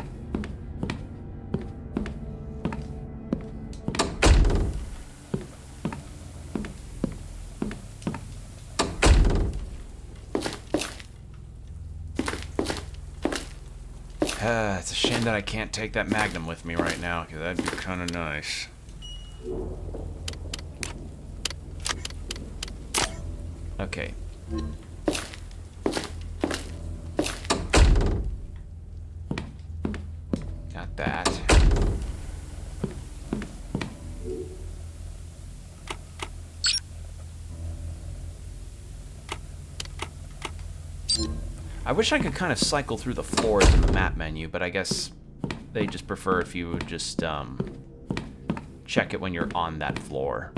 It's a shame that I can't take that Magnum with me right now, because that'd be kind of nice. Okay. Got that. I wish I could kind of cycle through the floors in the map menu, but I guess they just prefer if you would just check it when you're on that floor,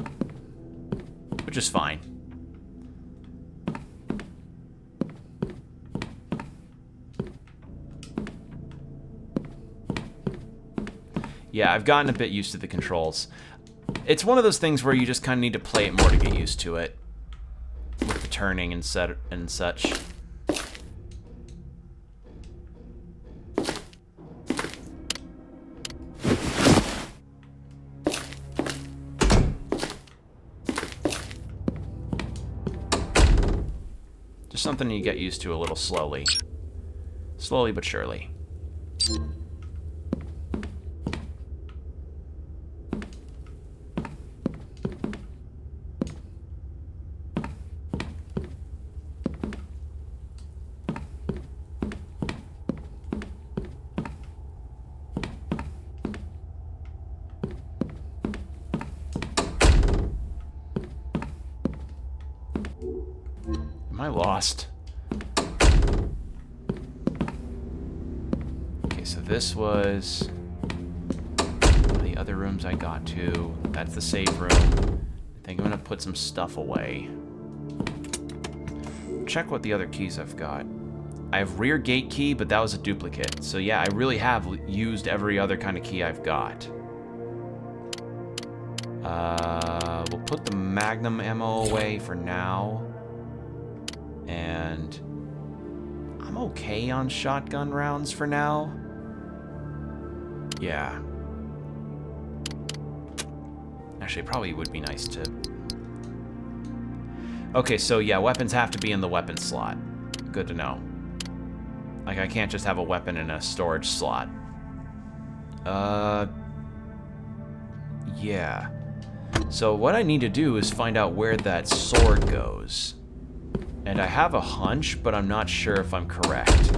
which is fine. Yeah, I've gotten a bit used to the controls. It's one of those things where you just kind of need to play it more to get used to it, with the turning and such. Just something you get used to a little slowly. Slowly but surely. Am I lost? Okay, so this was one of the other rooms I got to. That's the safe room. I think I'm gonna put some stuff away. Check what the other keys I've got. I have rear gate key, but that was a duplicate. So yeah, I really have used every other kind of key I've got. We'll put the Magnum ammo away for now. And I'm okay on shotgun rounds for now. Yeah. Actually, it probably would be nice to... Okay, so yeah, weapons have to be in the weapon slot. Good to know. Like, I can't just have a weapon in a storage slot. Yeah. So what I need to do is find out where that sword goes. And I have a hunch, but I'm not sure if I'm correct.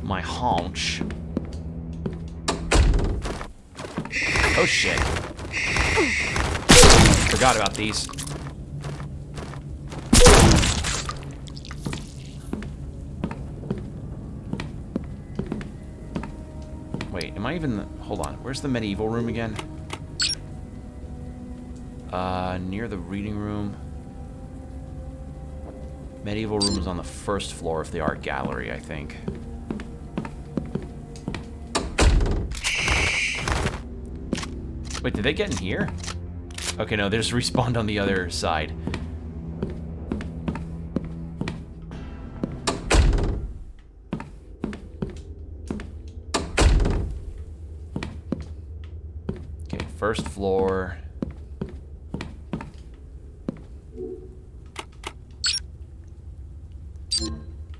My hunch. Oh shit. Forgot about these. Wait, am I even... Hold on, where's the medieval room again? Near the reading room. Medieval room is on the first floor of the art gallery, I think. Wait, did they get in here? Okay, no, they just respawned on the other side. Okay, first floor.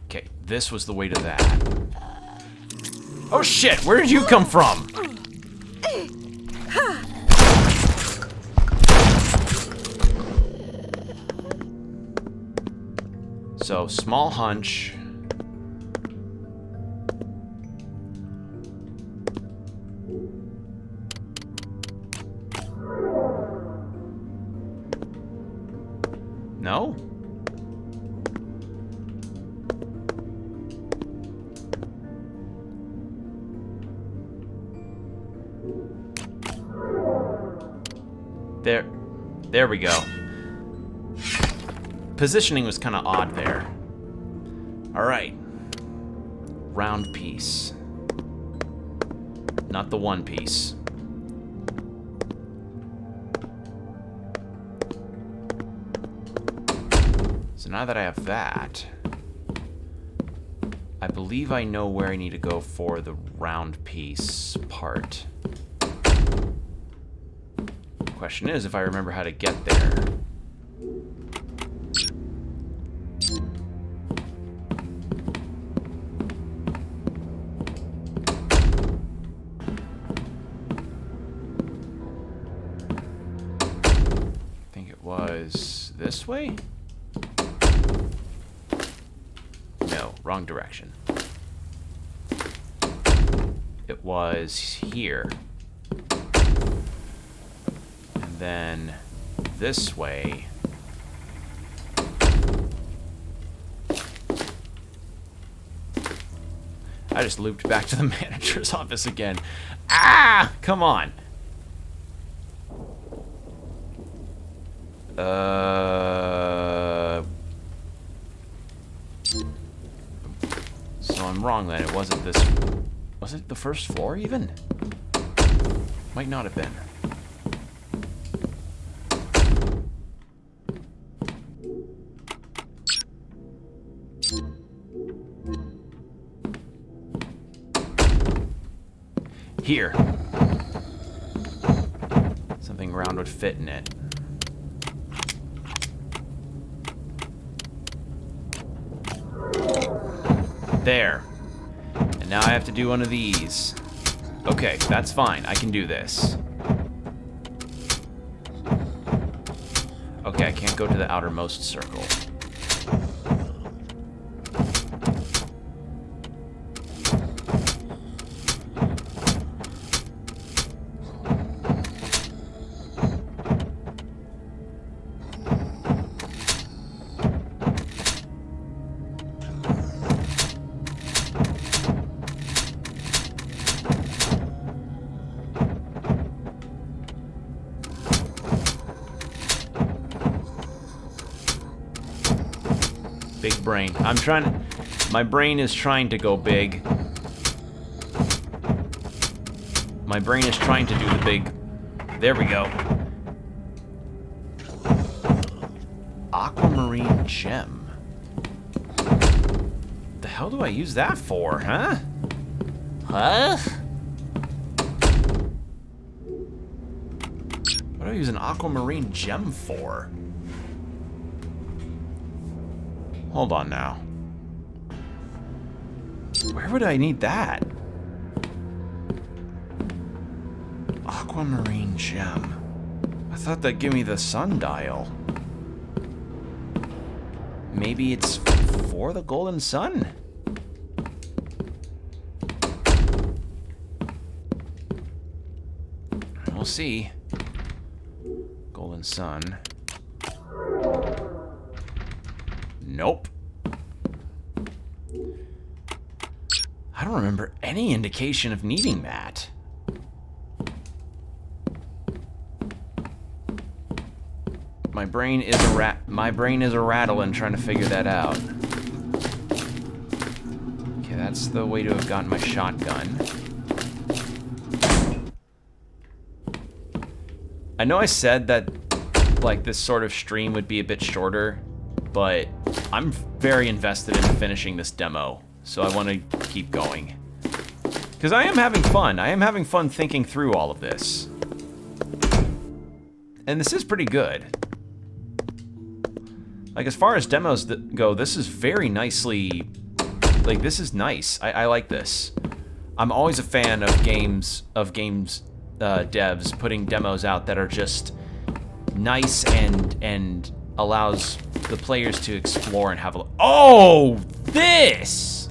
Okay, this was the way to that. Oh shit, where did you come from? So, small hunch. No? There we go. Positioning was kind of odd there. Alright. Round piece. Not the one piece. So now that I have that, I believe I know where I need to go for the round piece part. Question is if I remember how to get there. I think it was this way? No, wrong direction. It was here. Then this way. I just looped back to the manager's office again. Ah! Come on. So I'm wrong then. It wasn't this. Was it the first floor even? Might not have been. Here. Something round would fit in it. There. And now I have to do one of these. Okay, that's fine. I can do this. Okay, I can't go to the outermost circle. Big brain. I'm trying to... My brain is trying to go big. My brain is trying to do the big... There we go. Aquamarine gem. What the hell do I use that for, huh? Huh? What do I use an aquamarine gem for? Hold on now. Where would I need that? Aquamarine gem. I thought that'd give me the sundial. Maybe it's for the golden sun? We'll see. Golden sun. Nope. I don't remember any indication of needing that. My brain is a rattling trying to figure that out. Okay, that's the way to have gotten my shotgun. I know I said that like this sort of stream would be a bit shorter, but I'm very invested in finishing this demo, so I want to keep going. Because I am having fun. I am having fun thinking through all of this. And this is pretty good. Like, as far as demos go, this is very nicely... Like, this is nice. I like this. I'm always a fan of games devs putting demos out that are just nice and allows the players to explore and have a... Oh! This!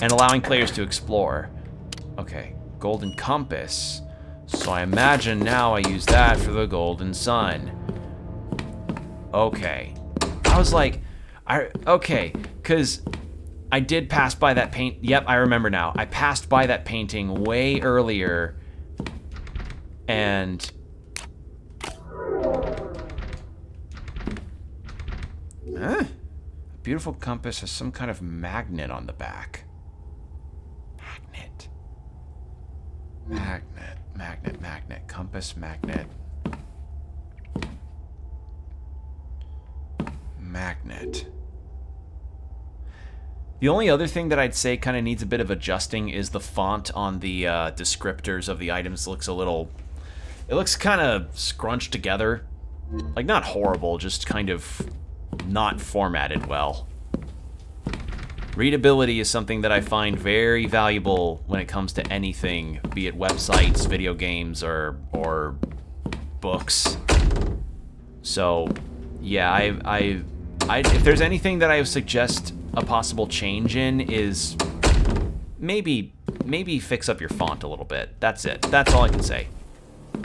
And allowing players to explore. Okay, golden compass. So I imagine now I use that for the golden sun. Okay. I was like, okay, because I did pass by that paint. Yep, I remember now. I passed by that painting way earlier, and a beautiful compass has some kind of magnet on the back. Magnet, compass, magnet. The only other thing that I'd say kind of needs a bit of adjusting is the font on the descriptors of the items. It looks kind of scrunched together. Like, not horrible, just kind of not formatted well. Readability is something that I find very valuable when it comes to anything, be it websites, video games, or books. So, yeah, if there's anything that I would suggest a possible change in is maybe fix up your font a little bit. That's it. That's all I can say.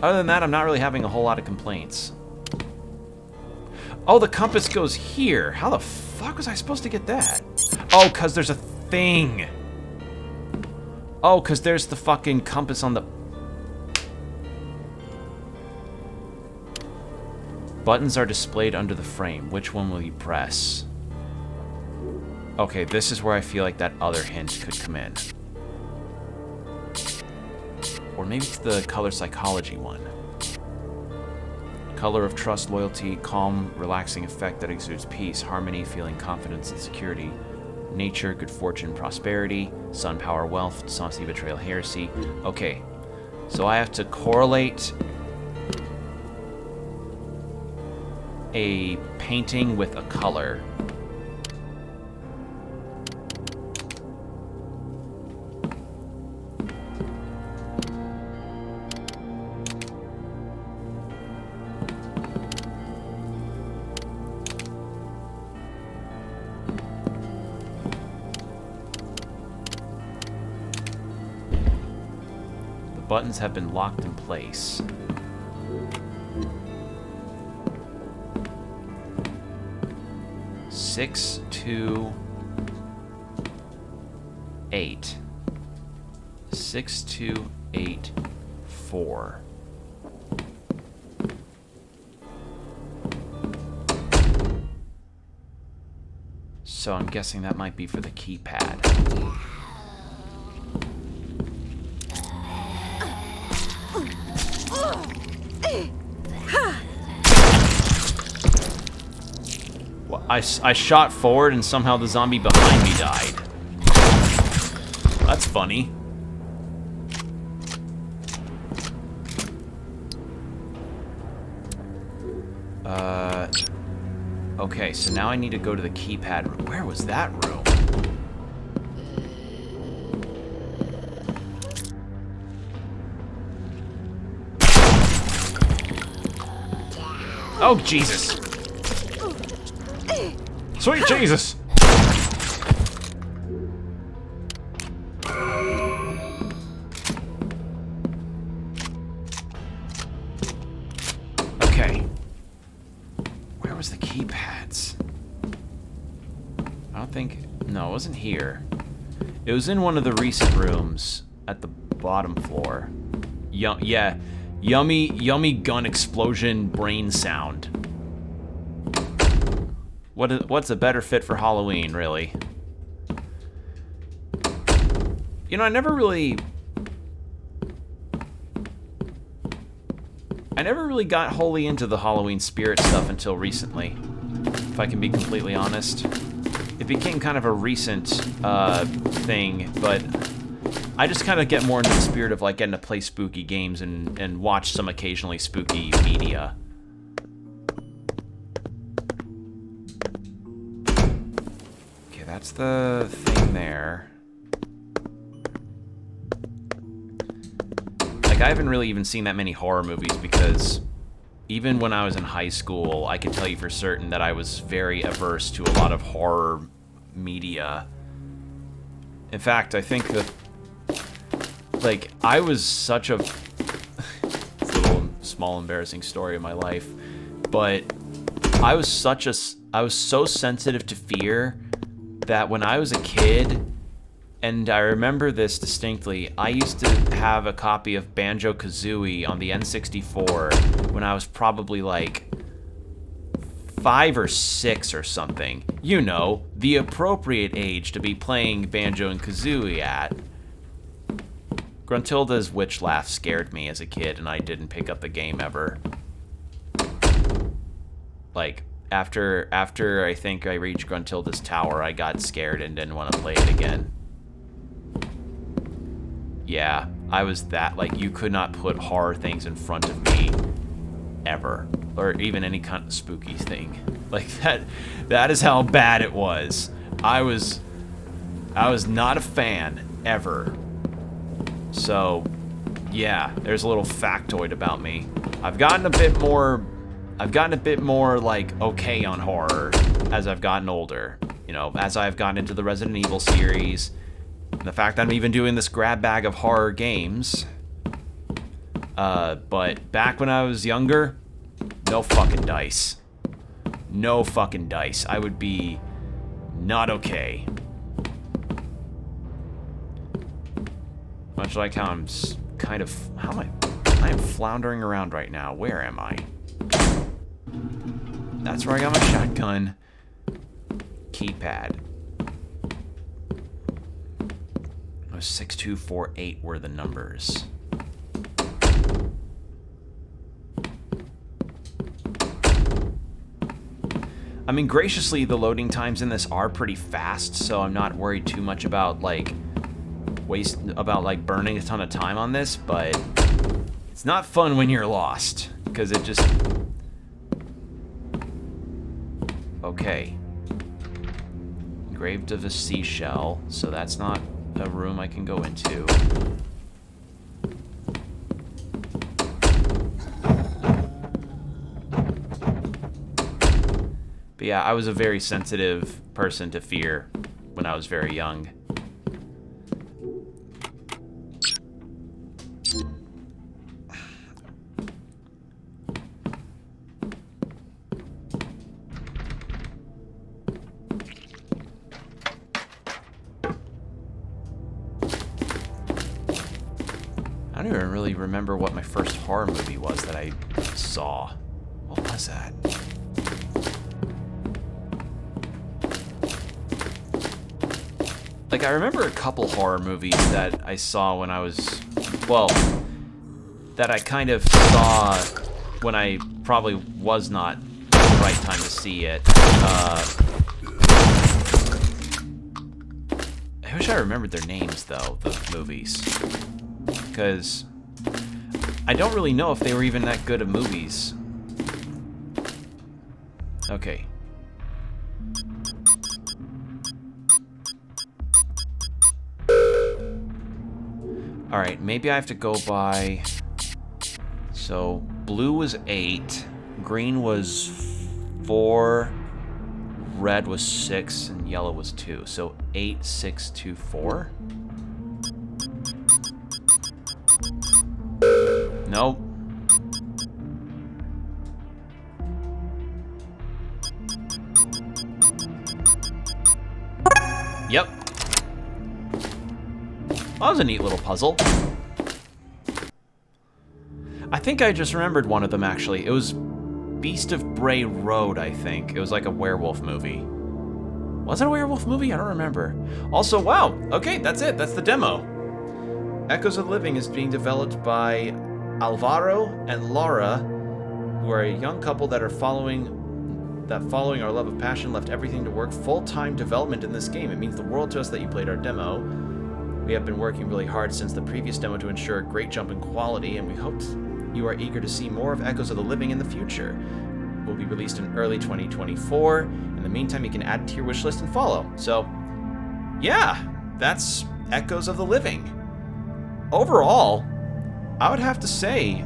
Other than that, I'm not really having a whole lot of complaints. Oh, the compass goes here. How the fuck was I supposed to get that? Oh, because there's a thing. Oh, because there's the fucking compass on the... Buttons are displayed under the frame. Which one will you press? Okay, this is where I feel like that other hint could come in. Or maybe it's the color psychology one. Color of trust, loyalty, calm, relaxing effect that exudes peace, harmony, feeling confidence and security. Nature, good fortune, prosperity. Sun, power, wealth. Dishonesty, betrayal, heresy. Okay, so I have to correlate a painting with a color. Buttons have been locked in place. Six, 2, 8. 6, 2, 8, 4. So I'm guessing that might be for the keypad. Well, I shot forward and somehow the zombie behind me died. That's funny. Okay, so now I need to go to the keypad room. Where was that room? Oh, Jesus. Sweet Jesus! Okay. Where was the keypads? I don't think... No, it wasn't here. It was in one of the recent rooms at the bottom floor. Yeah. Yummy gun explosion brain sound. What's a better fit for Halloween, really? You know, I never really got wholly into the Halloween spirit stuff until recently, if I can be completely honest. It became kind of a recent thing, but I just kind of get more into the spirit of like getting to play spooky games and watch some occasionally spooky media. Okay, that's the thing there. Like, I haven't really even seen that many horror movies because even when I was in high school, I can tell you for certain that I was very averse to a lot of horror media. In fact, I think that, like, I was such a... It's a little small embarrassing story of my life, but I was so sensitive to fear that when I was a kid, and I remember this distinctly, I used to have a copy of Banjo-Kazooie on the N64 when I was probably like 5 or 6 or something. You know, the appropriate age to be playing Banjo and Kazooie at. Gruntilda's witch laugh scared me as a kid, and I didn't pick up the game ever. Like, after I think I reached Gruntilda's tower, I got scared and didn't want to play it again. Yeah, I was that, like, you could not put horror things in front of me ever, or even any kind of spooky thing. Like, that is how bad it was. I was not a fan ever. So, yeah, there's a little factoid about me. I've gotten a bit more like okay on horror as I've gotten older. You know, as I've gotten into the Resident Evil series. The fact that I'm even doing this grab bag of horror games. But back when I was younger, no fucking dice. No fucking dice. I would be not okay. Much like how I'm kind of... How am I am floundering around right now. Where am I? That's where I got my shotgun. Keypad. 6248 were the numbers. I mean, graciously, the loading times in this are pretty fast, so I'm not worried too much about, like, burning a ton of time on this, but it's not fun when you're lost, because it just... Okay. Engraved of a seashell, so that's not a room I can go into. But yeah, I was a very sensitive person to fear when I was very young. I don't even really remember what my first horror movie was that I saw. What was that? Like, I remember a couple horror movies that I saw when I was, well, that I kind of saw when I probably was not the right time to see it. I wish I remembered their names, though, the movies. Because I don't really know if they were even that good of movies. Okay. Alright, maybe I have to go by... So, blue was 8, green was 4, red was 6, and yellow was 2. So 8, 6, 2, 4. Nope. Yep. That was a neat little puzzle. I think I just remembered one of them, actually. It was Beast of Bray Road, I think. It was like a werewolf movie. Was it a werewolf movie? I don't remember. Also, wow. Okay, that's it. That's the demo. Echoes of the Living is being developed by Alvaro and Laura, who are a young couple that are following our love of passion left everything to work full-time development in this game. It means the world to us that you played our demo. We have been working really hard since the previous demo to ensure a great jump in quality, and we hoped you are eager to see more of Echoes of the Living in the future. Will be released in early 2024. In the meantime, you can add it to your wish list and follow. So, yeah, that's Echoes of the Living. Overall, I would have to say,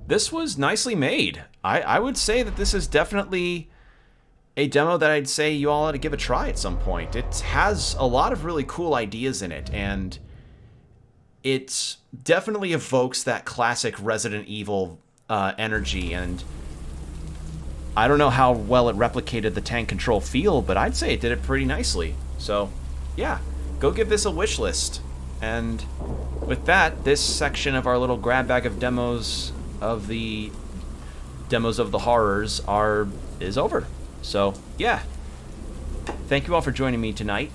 this was nicely made. I would say that this is definitely a demo that I'd say you all ought to give a try at some point. It has a lot of really cool ideas in it, and it definitely evokes that classic Resident Evil energy, and I don't know how well it replicated the tank control feel, but I'd say it did it pretty nicely. So, yeah, go give this a wish list. And with that, this section of our little grab bag of demos of the horrors is over. So, yeah. Thank you all for joining me tonight.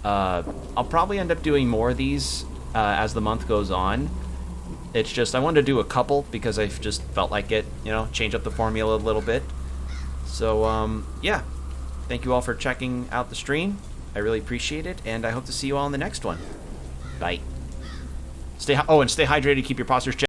I'll probably end up doing more of these as the month goes on. It's just, I wanted to do a couple because I just felt like it, you know, change up the formula a little bit. So, yeah. Thank you all for checking out the stream. I really appreciate it, and I hope to see you all in the next one. Bye. And stay hydrated, keep your postures checked.